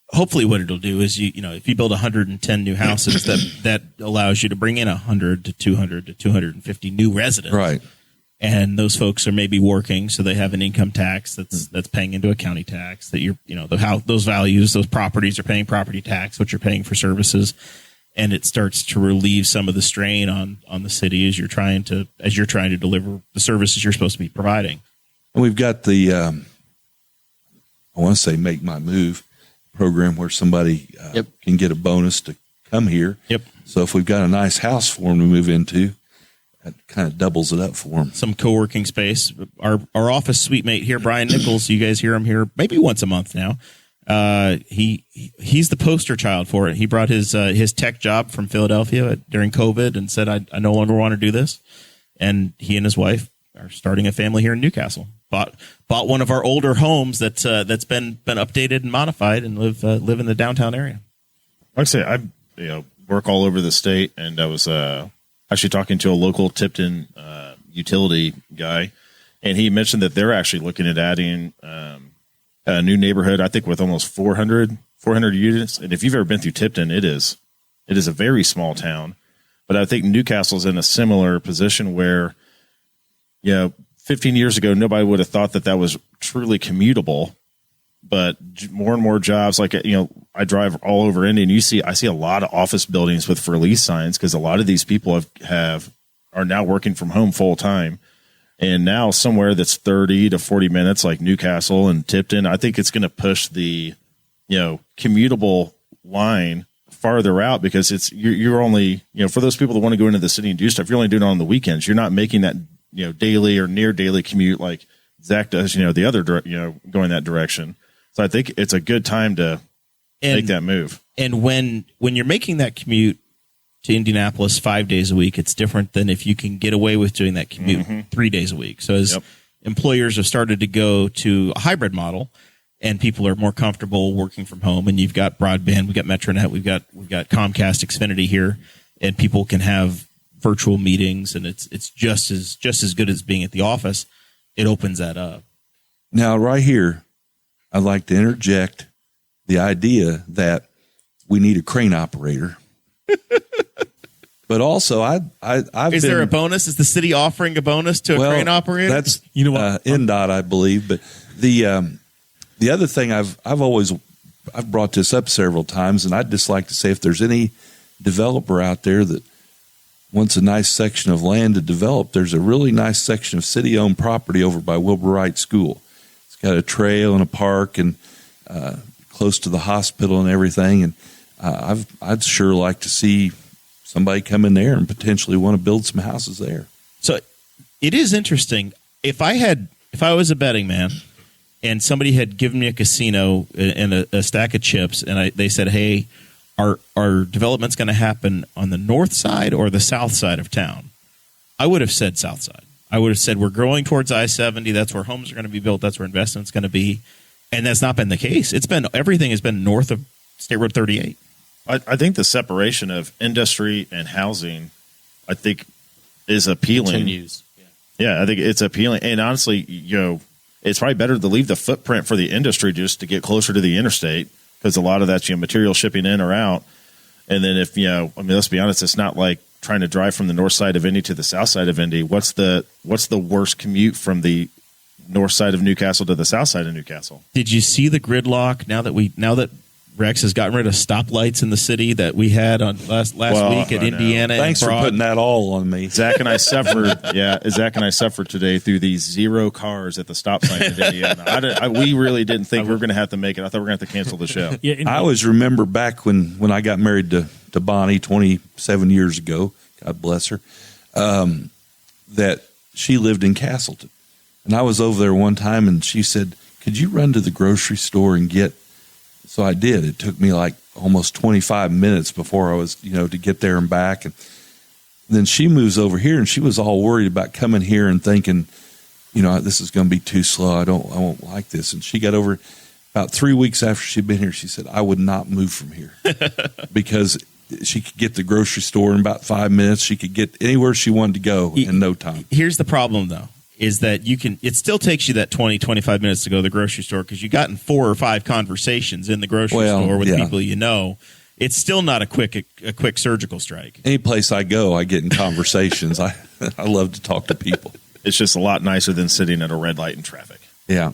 hopefully what it'll do is if you build 110 new houses, that allows you to bring in 100 to 200 to 250 new residents. Right. And those folks are maybe working, so they have an income tax that's paying into a county tax. That those values, those properties are paying property tax, which you're paying for services, and it starts to relieve some of the strain on the city as you're trying to deliver the services you're supposed to be providing. And we've got the I want to say Make My Move program where somebody can get a bonus to come here. Yep. So if we've got a nice house for them to move into, that kind of doubles it up for them. Some co-working space. Our office suite mate here, Brian Nichols, you guys hear him here maybe once a month now. He's the poster child for it. He brought his tech job from Philadelphia during COVID and said, I no longer want to do this. And he and his wife are starting a family here in Newcastle. Bought one of our older homes that's been updated and modified, and live in the downtown area. Like I say, I work all over the state, and I was actually talking to a local Tipton utility guy, and he mentioned that they're actually looking at adding a new neighborhood, I think with almost 400 units. And if you've ever been through Tipton, it is a very small town. But I think Newcastle's in a similar position where, 15 years ago, nobody would have thought that was truly commutable. But more and more jobs, like, I drive all over Indy, and I see a lot of office buildings with for lease signs, because a lot of these people are now working from home full time, And now somewhere that's 30 to 40 minutes, like Newcastle and Tipton, I think it's going to push the, commutable line farther out, because you're only, for those people that want to go into the city and do stuff, you're only doing it on the weekends. You're not making that, daily or near daily commute like Zach does, the other, going that direction. So I think it's a good time to make that move. And when you're making that commute to Indianapolis 5 days a week, it's different than if you can get away with doing that commute 3 days a week. So as employers have started to go to a hybrid model, and people are more comfortable working from home, and you've got broadband, we've got Metronet, we've got Comcast Xfinity here, and people can have virtual meetings, and it's just as good as being at the office. It opens that up. Now, right here, I'd like to interject the idea that we need a crane operator. But also, Is there a bonus? Is the city offering a bonus to a crane operator? That's what NDOT, I believe. But the other thing I've brought this up several times, and I'd just like to say, if there's any developer out there that wants a nice section of land to develop, there's a really nice section of city-owned property over by Wilbur Wright School. It's got a trail and a park, and close to the hospital and everything. And I'd sure like to see somebody come in there and potentially want to build some houses there. So it is interesting. If I was a betting man and somebody had given me a casino and a stack of chips, and they said, hey, our development's going to happen on the north side or the south side of town, I would have said south side. I would have said we're growing towards I-70. That's where homes are going to be built. That's where investment's going to be. And that's not been the case. Everything has been north of State Road 38. I think the separation of industry and housing, I think, is appealing. Continues. Yeah, I think it's appealing. And honestly, it's probably better to leave the footprint for the industry just to get closer to the interstate, because a lot of that's material shipping in or out. And then if let's be honest, it's not like trying to drive from the north side of Indy to the south side of Indy. What's the worst commute from the north side of Newcastle to the south side of Newcastle? Did you see the gridlock now that Rex has gotten rid of stoplights in the city that we had on last week at Indiana? Thanks for putting that all on me. Zach and I suffered today through these 0 cars at the stop sign in Indiana. We really didn't think we were going to have to make it. I thought we were going to have to cancel the show. I always remember back when I got married to Bonnie 27 years ago, God bless her, that she lived in Castleton. And I was over there one time, and she said, could you run to the grocery store and get... So I did. It took me like almost 25 minutes before I was, to get there and back. And then she moves over here, and she was all worried about coming here and thinking, this is going to be too slow. I won't like this. And she got over about 3 weeks after she'd been here. She said, I would not move from here because she could get the grocery store in about 5 minutes. She could get anywhere she wanted to go in no time. Here's the problem, though. Is that it still takes you that 20, 25 minutes to go to the grocery store because you've gotten 4 or 5 conversations in the grocery store with people It's still not a quick surgical strike. Any place I go, I get in conversations. I love to talk to people. It's just a lot nicer than sitting at a red light in traffic. Yeah.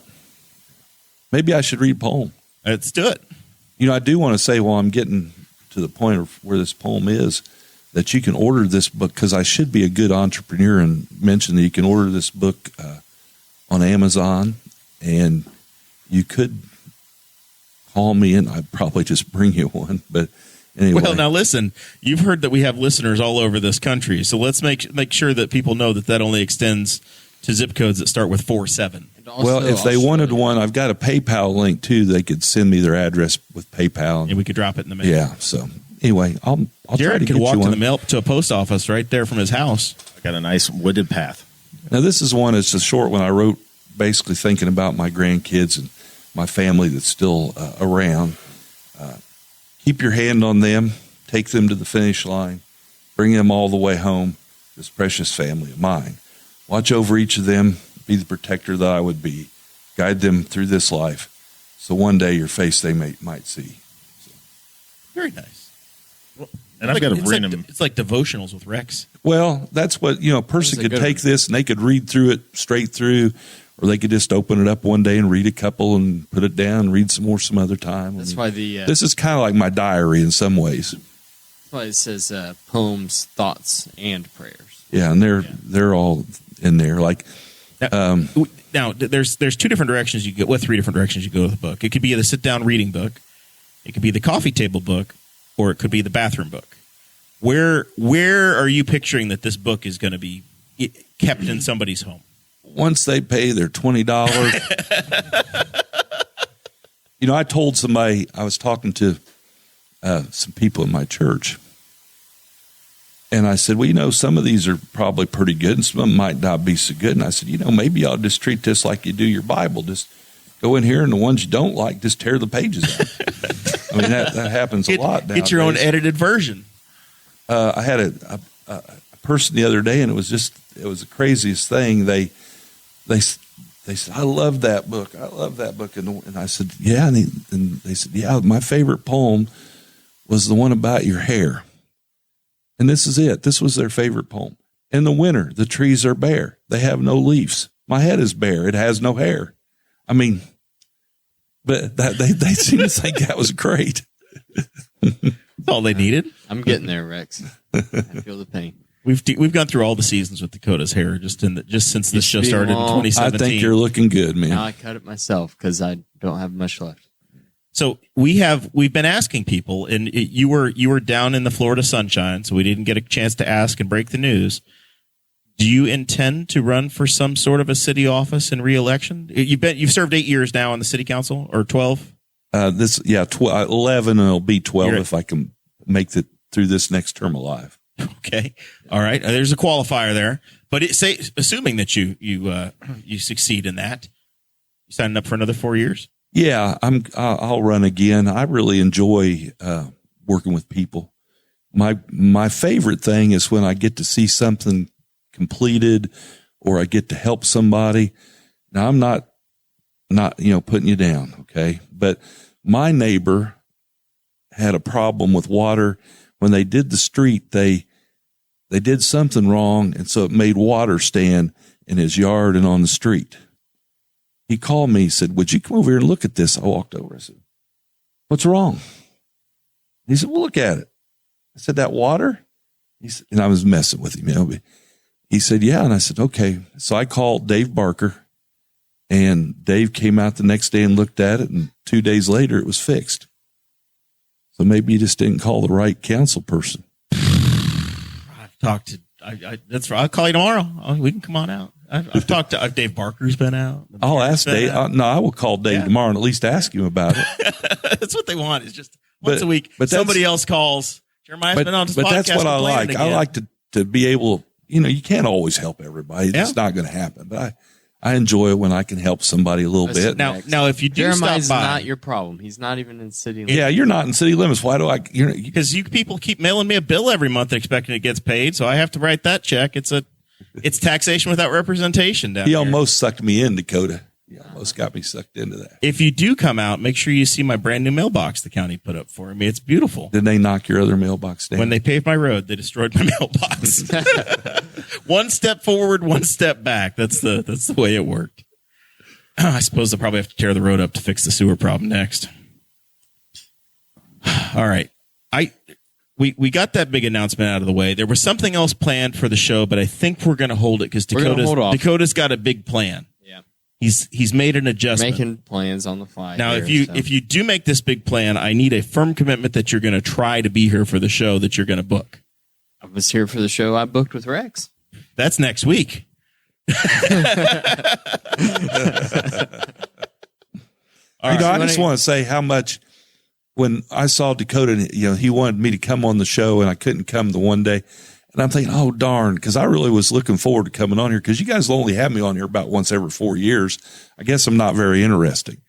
Maybe I should read a poem. Let's do it. I do want to say while I'm getting to the point of where this poem is, that you can order this book, because I should be a good entrepreneur and mention that you can order this book on Amazon, and you could call me and I'd probably just bring you one. But anyway. Well, now listen, you've heard that we have listeners all over this country, so let's make sure that people know that only extends to zip codes that start with 47. Well, if they wanted one, I've got a PayPal link too. They could send me their address with PayPal, and we could drop it in the mail. Yeah. So anyway, I'll try to get could walk you one. to the mail to a post office right there from his house. I got a nice wooded path. Now this is one. It's a short one I wrote, basically thinking about my grandkids and my family that's still around. Keep your hand on them. Take them to the finish line. Bring them all the way home. This precious family of mine. Watch over each of them. Be the protector that I would be. Guide them through this life, so one day your face they might see. So. Very nice. And I've got to bring them. It's like devotionals with Rex. Well, that's what, a person could take this and they could read through it straight through, or they could just open it up one day and read a couple and put it down and read some more some other time. That's why this is kind of like my diary in some ways. That's why it says poems, thoughts, and prayers. Yeah, and they're all in there. Like Now, there's two different directions you go. Well, three different directions you go with a book. It could be the sit down reading book, it could be the coffee table book, or it could be the bathroom book. Where are you picturing that this book is going to be kept in somebody's home? Once they pay their $20. I told somebody, I was talking to some people in my church, and I said, well, some of these are probably pretty good and some of them might not be so good. And I said, maybe I'll just treat this like you do your Bible. Just go in here and the ones you don't like, just tear the pages out. I mean, that happens a lot nowadays. Get your own edited version. I had a person the other day, and it was the craziest thing. They said, I love that book. I love that book. And I said, yeah. And they said, yeah, my favorite poem was the one about your hair. And this is it. This was their favorite poem. In the winter, the trees are bare. They have no leaves. My head is bare. It has no hair. I mean, but they seem to think that was great. That's all they needed. I'm getting there, Rex. I feel the pain. We've gone through all the seasons with Dakota's hair just since this show started in 2017. I think you're looking good, man. Now I cut it myself because I don't have much left. So we've been asking people, and you were down in the Florida sunshine, so we didn't get a chance to ask and break the news. Do you intend to run for some sort of a city office in re-election? You've served 8 years now on the city council, or 12? 11, and it'll be 12 if I can make it through this next term alive. Okay, all right. There's a qualifier there, but assuming that you succeed in that, you signing up for another 4 years? Yeah, I'll run again. I really enjoy working with people. My favorite thing is when I get to see something completed, or I get to help somebody. Now, I'm not putting you down, okay? But my neighbor had a problem with water. When they did the street, they did something wrong, and so it made water stand in his yard and on the street. He called me, he said, would you come over here and look at this? I walked over. I said, what's wrong? He said, well, look at it. I said, that water? He said, and I was messing with him. He said, yeah. And I said, okay. So I called Dave Barker, and Dave came out the next day and looked at it, and 2 days later it was fixed. So maybe you just didn't call the right council person. I've talked to, that's right. I'll call you tomorrow. We can come on out. I've talked to Dave Barker's been out. I'll ask Dave. I will call Dave tomorrow and at least ask him about it. That's what they want. Is just once a week. But somebody else calls. Jeremiah's been on this podcast. But that's what I like. Again. I like to be able. You can't always help everybody. It's not going to happen. But I enjoy it when I can help somebody a little bit. Now, if you do Jeremiah's stop by, not your problem. He's not even in city limits. Yeah, you're not in city limits. Why do I? Because you people keep mailing me a bill every month expecting it gets paid, so I have to write that check. It's taxation without representation down He here. almost sucked me in, Dakota. He almost got me sucked into that. If you do come out, make sure you see my brand new mailbox the county put up for me. It's beautiful. Did they knock your other mailbox down? When they paved my road, they destroyed my mailbox. One step forward, one step back. That's the way it worked. I suppose they'll probably have to tear the road up to fix the sewer problem next. All right. We got that big announcement out of the way. There was something else planned for the show, but I think we're going to hold it because Dakota's got a big plan. Yeah. He's made an adjustment. Making plans on the fly. Now, if you do make this big plan, I need a firm commitment that you're going to try to be here for the show that you're going to book. I was here for the show I booked with Rex. That's next week. I just want to say how much when I saw Dakota, he wanted me to come on the show and I couldn't come the one day. And I'm thinking, oh, darn, because I really was looking forward to coming on here because you guys will only have me on here about once every 4 years. I guess I'm not very interesting,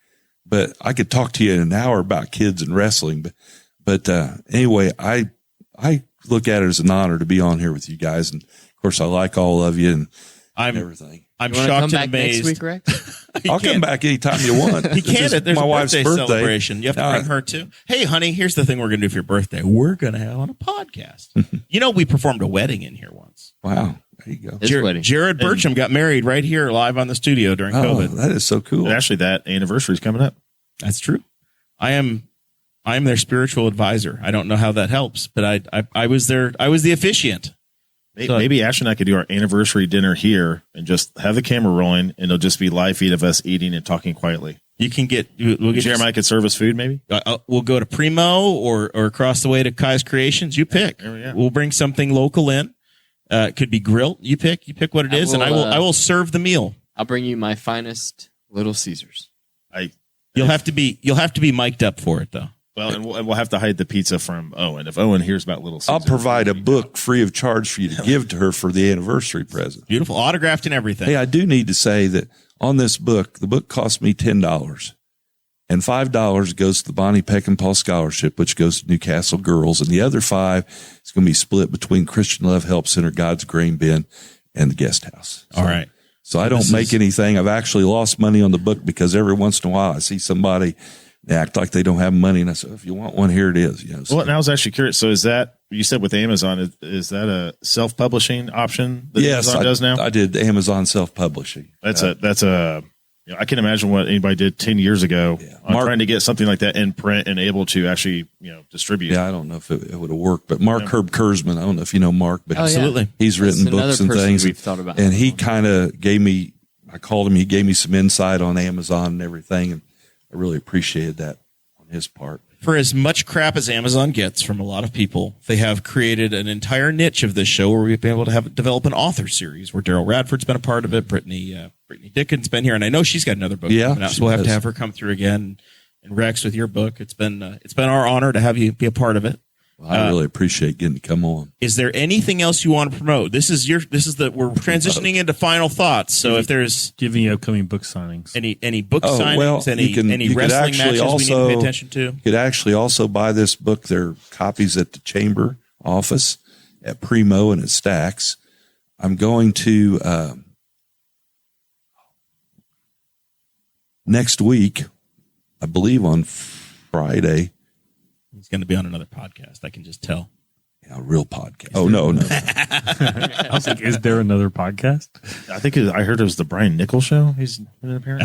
but I could talk to you in an hour about kids and wrestling. But anyway, I look at it as an honor to be on here with you guys. And of course, I like all of you and everything. I'm you shocked come and back amazed. Next week, Rex? I'll come back anytime you want. He can't. There's my a wife's birthday celebration. You have to bring her too. Hey, honey, here's the thing we're going to do for your birthday. We're going to have on a podcast. We performed a wedding in here once. Wow. There you go. His wedding. Jared Burcham got married right here live on the studio during COVID. That is so cool. And actually, that anniversary is coming up. That's true. I am their spiritual advisor. I don't know how that helps, but I was there. I was the officiant. Maybe Ash and I could do our anniversary dinner here and just have the camera rolling, and it'll just be live feed of us eating and talking quietly. You can we'll get Jeremiah could serve us food, maybe. We'll go to Primo or across the way to Kai's Creations. You pick. We'll bring something local in. Could be grilled. You pick what it is, and I will serve the meal. I'll bring you my finest Little Caesars. You'll have to be mic'd up for it, though. Well, and we'll have to hide the pizza from Owen. If Owen hears about Little Caesars, I'll provide a book free of charge for you to give to her for the anniversary present. Beautiful, autographed and everything. Hey, I do need to say that on this book, the book cost me $10, and $5 goes to the Bonnie Peckinpaugh Scholarship, which goes to Newcastle girls, and the other $5 is going to be split between Christian Love Help Center, God's Grain Bin, and the guest house. All right. So I don't make anything. I've actually lost money on the book because every once in a while I see somebody act like they don't have money, and I said, if you want one, here it is. Well, and I was actually curious. So is that, you said with Amazon, is that a self-publishing option that Amazon does now? I did Amazon self-publishing. That's I can imagine what anybody did 10 years ago on trying to get something like that in print and able to actually, distribute. Yeah, I don't know if it would have worked, but Mark Herb Kurzman, I don't know if you know Mark, but absolutely. He's written books and things. We've thought about. And he kind of gave me, I called him, he gave me some insight on Amazon and everything, and I really appreciated that on his part. For as much crap as Amazon gets from a lot of people, they have created an entire niche of this show where we've been able to develop an author series where Daryl Radford's been a part of it. Brittany Dickens been here, and I know she's got another book coming out, so we'll have to have her come through again. And Rex, with your book, it's been our honor to have you be a part of it. Well, I really appreciate getting to come on. Is there anything else you want to promote? We're transitioning into final thoughts. So if there's giving you upcoming book signings, any book signings, any wrestling matches we need to pay attention to? You could actually also buy this book. There are copies at the Chamber office, at Primo, and at Stax. I'm going to next week, I believe on Friday. He's going to be on another podcast. I can just tell. Yeah, a real podcast. Oh, no. I was like, is there another podcast? I think I heard it was the Brian Nichols show. He's in an appearance.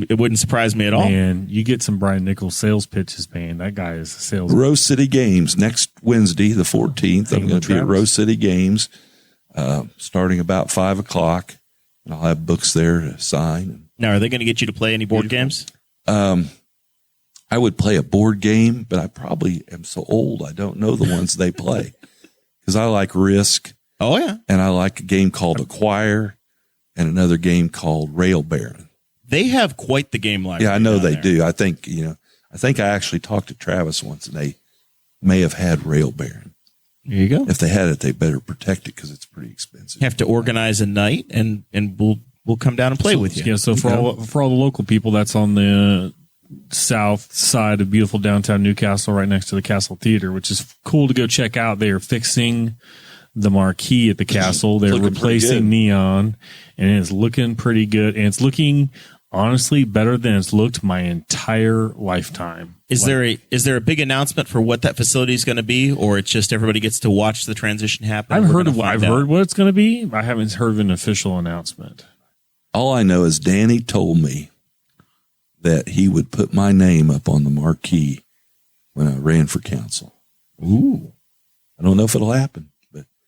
It wouldn't surprise me at all. Man, you get some Brian Nichols sales pitches, man. That guy is a sales. Rose City Games next Wednesday, the 14th. I'm going to be at Rose City Games starting about 5:00, and I'll have books there to sign. Now, are they going to get you to play any board games? I would play a board game, but I probably am so old I don't know the ones they play because I like Risk. Oh, yeah. And I like a game called Acquire and another game called Rail Baron. They have quite the game library. Yeah, I know they do. I think I actually talked to Travis once, and they may have had Rail Baron. There you go. If they had it, they better protect it because it's pretty expensive. You have to organize a night, and we'll come down and play with you. Yeah, so for all the local people, that's on the south side of beautiful downtown Newcastle, right next to the Castle Theater, which is cool to go check out. They are fixing the marquee at the castle. They're replacing neon, and it's looking pretty good. And it's looking honestly better than it's looked my entire lifetime. Is there a big announcement for what that facility is going to be, or it's just everybody gets to watch the transition happen? I've heard what it's going to be. I haven't heard of an official announcement. All I know is Danny told me that he would put my name up on the marquee when I ran for council. Ooh. I don't know if it'll happen.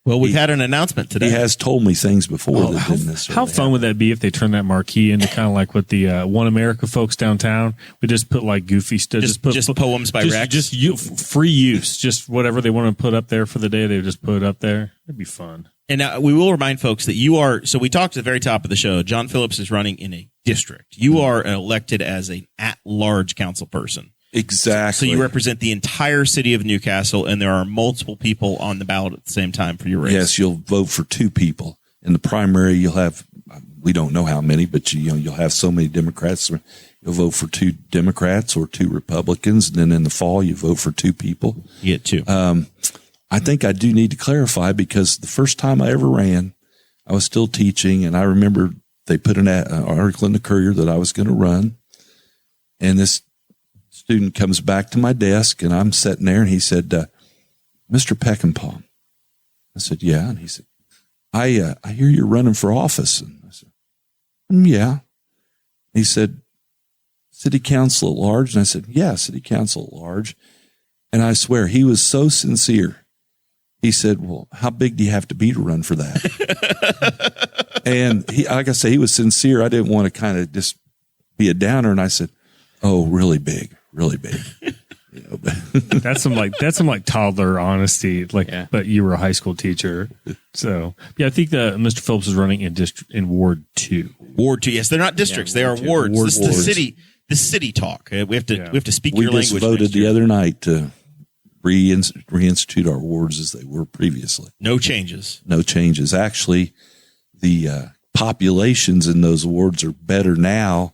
But we've had an announcement today. He has told me things before that didn't necessarily How fun would that be if they turned that marquee into kind of like what the One America folks downtown? We just put like goofy stuff. Just poems by Rex? Just free use. Just whatever they want to put up there for the day, they just put it up there. It'd be fun. And we will remind folks that so we talked at the very top of the show, John Phillips is running in a district. You are elected as an at-large council person. Exactly. So you represent the entire city of Newcastle, and there are multiple people on the ballot at the same time for your race. Yes, you'll vote for two people. In the primary, you'll have, we don't know how many, but you'll have so many Democrats. You'll vote for two Democrats or two Republicans, and then in the fall, you vote for two people. You get two. I think I do need to clarify because the first time I ever ran, I was still teaching, and I remember they put an article in the Courier that I was going to run, and this student comes back to my desk, and I'm sitting there, and he said, Mr. Peckinpaugh. I said, yeah. And he said, I hear you're running for office. And I said, yeah. He said, city council at large? And I said, yeah, city council at large. And I swear, he was so sincere. he said, well, how big do you have to be to run for that? And he, like I say, he was sincere. I didn't want to kind of just be a downer. And I said, oh, really big, really big. You know, that's some like toddler honesty. Like, but you were a high school teacher. So yeah, I think that Mr. Phillips is running in Ward 2. Ward 2. Yes. They're not districts. They are wards. This is the city talk. We have to speak your language. We just voted the other night to reinstitute our wards as they were previously. No changes. No changes. Actually, the populations in those wards are better now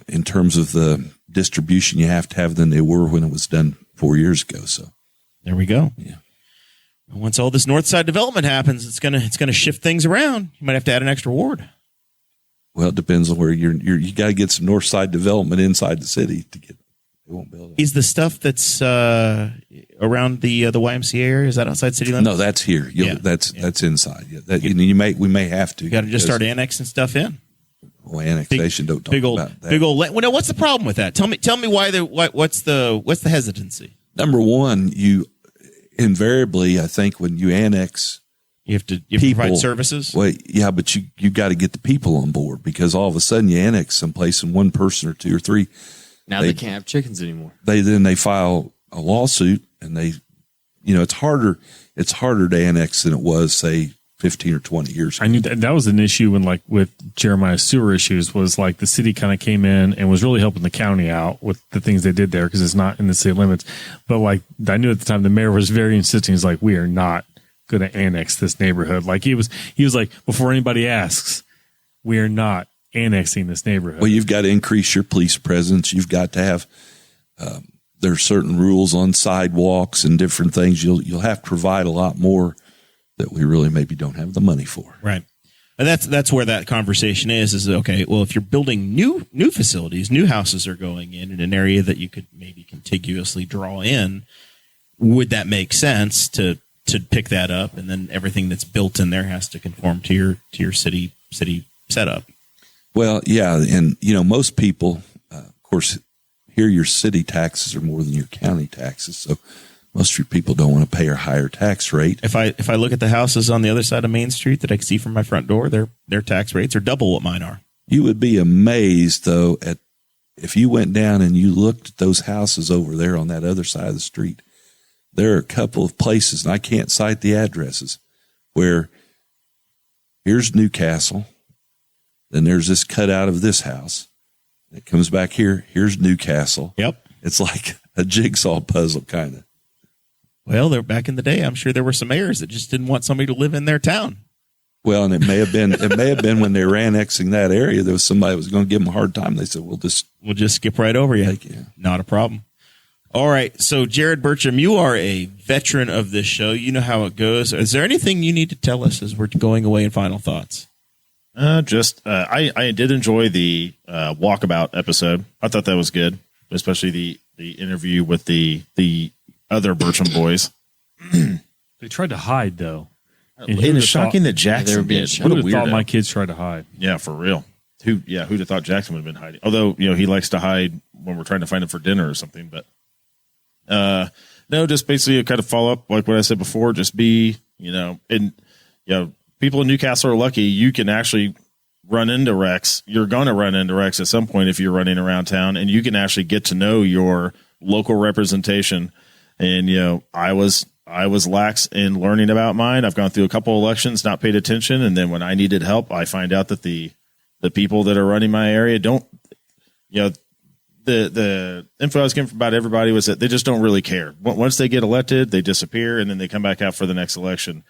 in terms of the distribution you have to have than they were when it was done 4 years ago. So there we go. Yeah. Once all this north side development happens, it's gonna shift things around. You might have to add an extra ward. Well, it depends on where you got to get some north side development inside the city to get. They won't build it. Is the stuff that's around the YMCA area, is that outside city limits? No, that's here. That's inside. Yeah, we may have to. You got to just start annexing stuff in. Well, annexation don't talk about that. Big old. Well, no, what's the problem with that? Tell me why. What's the hesitancy? Number one, you invariably, I think, when you annex, you have to provide services. Well, yeah, but you got to get the people on board, because all of a sudden you annex someplace and one person or two or three. Now they can't have chickens anymore. They file a lawsuit, and it's harder to annex than it was, say, 15 or 20 years ago. I knew that was an issue when, with Jeremiah's sewer issues, was like the city kind of came in and was really helping the county out with the things they did there, because it's not in the city limits. But I knew at the time the mayor was very insisting. He's like, we are not going to annex this neighborhood. Like he was like, before anybody asks, we are not annexing this neighborhood. Well, you've got to increase your police presence. You've got to have, there are certain rules on sidewalks and different things. You'll have to provide a lot more that we really maybe don't have the money for. Right. And that's where that conversation is okay, well, if you're building new facilities, new houses are going in an area that you could maybe contiguously draw in, would that make sense to pick that up, and then everything that's built in there has to conform to your city setup? Well, yeah, and most people, of course, here your city taxes are more than your county taxes, so most of your people don't want to pay a higher tax rate. If I look at the houses on the other side of Main Street that I can see from my front door, their tax rates are double what mine are. You would be amazed, though, if you went down and you looked at those houses over there on that other side of the street. There are a couple of places, and I can't cite the addresses, where here's Newcastle, then there's this cutout of this house. It comes back here. Here's Newcastle. Yep. It's like a jigsaw puzzle, kind of. Well, they're back in the day. I'm sure there were some mayors that just didn't want somebody to live in their town. Well, and it may have been when they were annexing that area, there was somebody that was going to give them a hard time. They said, we'll just skip right over you. Not a problem. All right. So, Jared Burcham, you are a veteran of this show. You know how it goes. Is there anything you need to tell us as we're going away in final thoughts? I did enjoy the walkabout episode. I thought that was good, especially the interview with the other Burcham boys. They tried to hide, though. And it's shocking that Jackson did. What a weirdo. Thought my kids tried to hide. Yeah, for real. Who'd have thought Jackson would have been hiding? Although, he likes to hide when we're trying to find him for dinner or something. But no, just basically kind of follow up like what I said before. Just be, people in Newcastle are lucky. You can actually run into Rex. You're going to run into Rex at some point if you're running around town, and you can actually get to know your local representation. And, I was lax in learning about mine. I've gone through a couple elections, not paid attention. And then when I needed help, I find out that the people that are running my area don't, the info I was getting from about everybody was that they just don't really care. Once they get elected, they disappear, and then they come back out for the next election.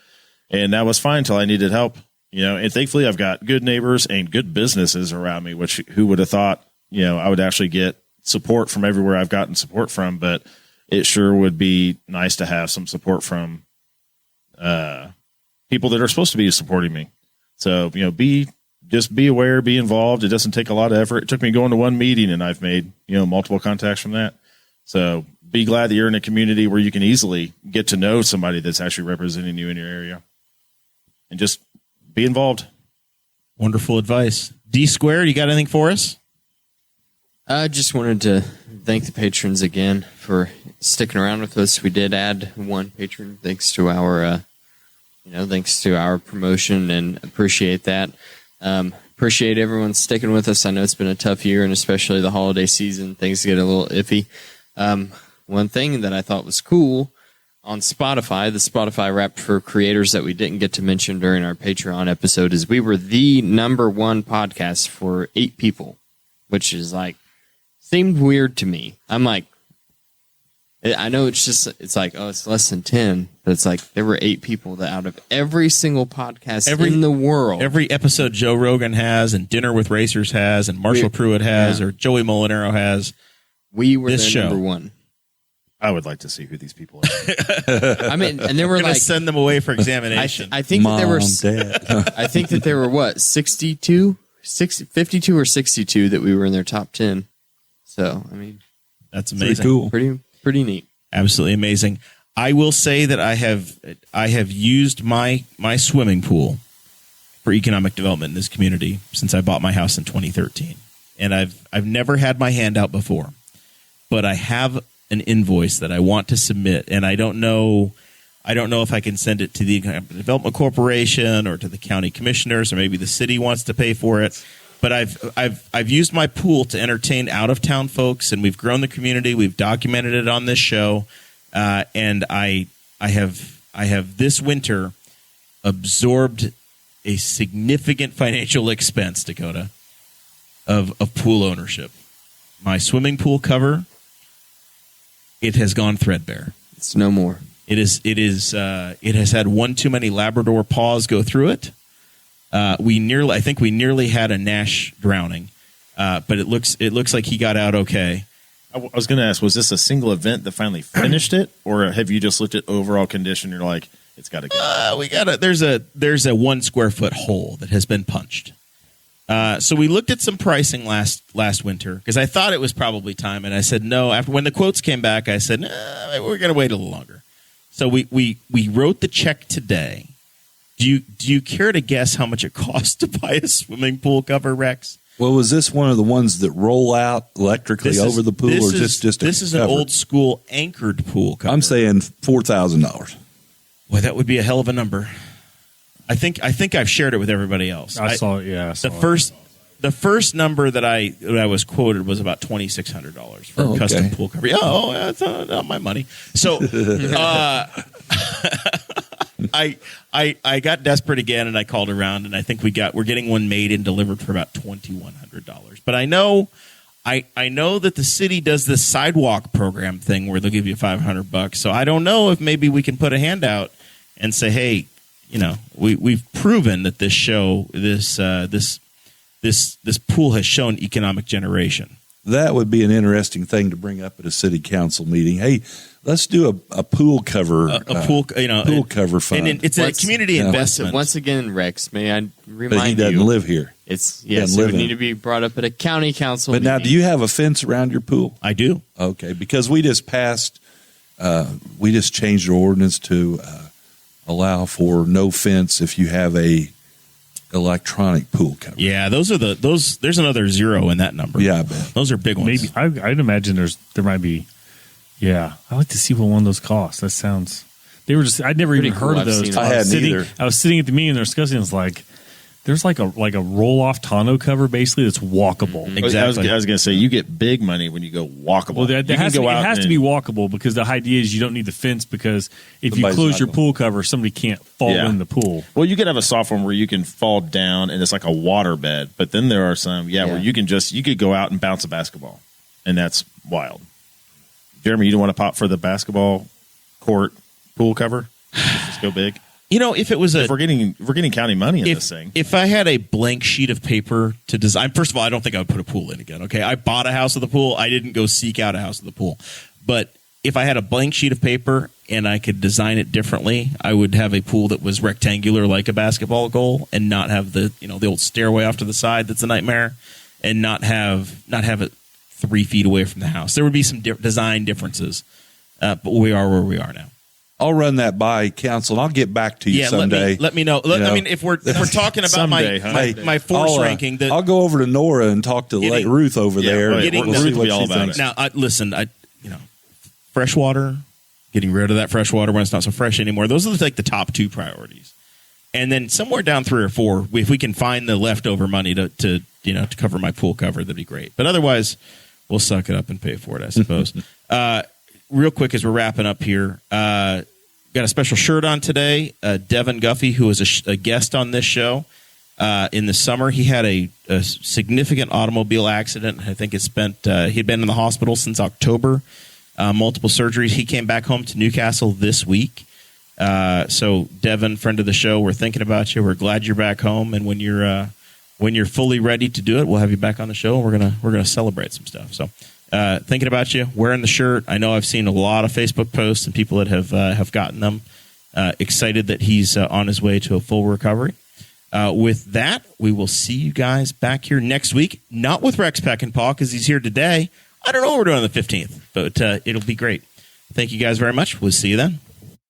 And that was fine until I needed help, and thankfully I've got good neighbors and good businesses around me, which who would have thought, I would actually get support from everywhere I've gotten support from, but it sure would be nice to have some support from people that are supposed to be supporting me. So, just be aware, be involved. It doesn't take a lot of effort. It took me going to one meeting, and I've made, multiple contacts from that. So be glad that you're in a community where you can easily get to know somebody that's actually representing you in your area, and just be involved. Wonderful advice. D Squared, you got anything for us? I just wanted to thank the patrons again for sticking around with us. We did add one patron thanks to our promotion, and appreciate that. Appreciate everyone sticking with us. I know it's been a tough year, and especially the holiday season, things get a little iffy. One thing that I thought was cool on Spotify, the Spotify Wrapped for creators that we didn't get to mention during our Patreon episode, is we were the #1 podcast for 8 people, which is seemed weird to me. I'm like, I know it's like, oh, it's less than 10, but it's like there were 8 people that out of every single podcast in the world. Every episode Joe Rogan has, and Dinner with Racers has, and Marshall Pruitt has, or Joey Molinaro has. We were this show. #1. I would like to see who these people are. I mean, and there were send them away for examination. I think Mom, that there were, Dad. I think that there were what, 52 or 62 that we were in their top 10. So, I mean, that's amazing. Cool. Pretty neat. Absolutely amazing. I will say that I have used my swimming pool for economic development in this community since I bought my house in 2013, and I've never had my hand out before, but I have an invoice that I want to submit, and I don't know if I can send it to the Economic Development Corporation or to the county commissioners, or maybe the city wants to pay for it. But I've used my pool to entertain out of town folks, and we've grown the community. We've documented it on this show, and I have this winter absorbed a significant financial expense, Dakota, of pool ownership. My swimming pool cover, it has gone threadbare. It's no more. It has had one too many Labrador paws go through it. I think we nearly had a Nash drowning, but it looks like he got out okay. I was going to ask, was this a single event that finally finished it, or have you just looked at overall condition? And you're like, it's got to go. There's a 1 square foot hole that has been punched. So we looked at some pricing last winter because I thought it was probably time, and I said no. After when the quotes came back, I said we're going to wait a little longer. So we wrote the check today. Do you care to guess how much it costs to buy a swimming pool cover, Rex? Well, was this one of the ones that roll out electrically over the pool, or just this is an old school anchored pool cover? I'm saying $4,000. Boy, that would be a hell of a number. I think I've shared it with everybody else. I saw it. Yeah, the first number that I was quoted was about $2,600 for a custom pool cover. Oh, that's not my money. So I got desperate again, and I called around, and I think we're getting one made and delivered for about $2,100. But I know that the city does this sidewalk program thing where they'll give you $500. So I don't know if maybe we can put a hand out and say, hey, we've proven that this pool has shown economic generation. That would be an interesting thing to bring up at a city council meeting. Hey, let's do a pool cover, pool cover fund. And it's a community investment. Once again, Rex, may I remind you? But he doesn't live here. It would need to be brought up at a county council But meeting. now, do you have a fence around your pool? I do. Okay, because we just changed our ordinance to allow for no fence if you have a electronic pool cover. Yeah, there's another zero in that number. Yeah, I bet. Those are big ones. Maybe I'd imagine there might be. Yeah, I'd like to see what one of those costs. That sounds. They were just. I'd never even cool. heard of I've those. seen I hadn't either. I was sitting at the meeting and they're discussing. It's like there's like a roll off tonneau cover basically that's walkable. Exactly. I was going to say you get big money when you go walkable. Well, it has to be walkable because the idea is you don't need the fence because if you close your pool cover, somebody can't fall in the pool. Well, you could have a soft one where you can fall down and it's like a water bed, but then there are some where you could go out and bounce a basketball, and that's wild. Jeremy, you don't want to pop for the basketball court pool cover? Just go big. If it was if we're getting county money in this thing. If I had a blank sheet of paper to design, first of all, I don't think I would put a pool in again. Okay, I bought a house with a pool. I didn't go seek out a house with a pool. But if I had a blank sheet of paper and I could design it differently, I would have a pool that was rectangular like a basketball goal, and not have the old stairway off to the side that's a nightmare, and not have it 3 feet away from the house. There would be some design differences, but we are where we are now. I'll run that by council, and I'll get back to you someday. Let me know. I mean, if we're talking about someday, my force ranking, I'll go over to Nora and talk to Ruth over there. Ruth will be all about it. Now, listen, fresh water, getting rid of that fresh water when it's not so fresh anymore. Those are like the top 2 priorities. And then somewhere down 3 or 4, if we can find the leftover money to cover my pool cover, that'd be great. But otherwise, we'll suck it up and pay for it, I suppose. Real quick as we're wrapping up here, got a special shirt on today. Devin Guffey, who was a guest on this show in the summer, he had a significant automobile accident. I think he'd been in the hospital since October, multiple surgeries. He came back home to Newcastle this week. So Devin, friend of the show, we're thinking about you. We're glad you're back home, and when you're fully ready to do it, we'll have you back on the show. And we're gonna celebrate some stuff. So, thinking about you, wearing the shirt. I know I've seen a lot of Facebook posts and people that have gotten them. Excited that he's on his way to a full recovery. With that, we will see you guys back here next week. Not with Rex Peckinpaugh because he's here today. I don't know what we're doing on the 15th, but it'll be great. Thank you guys very much. We'll see you then.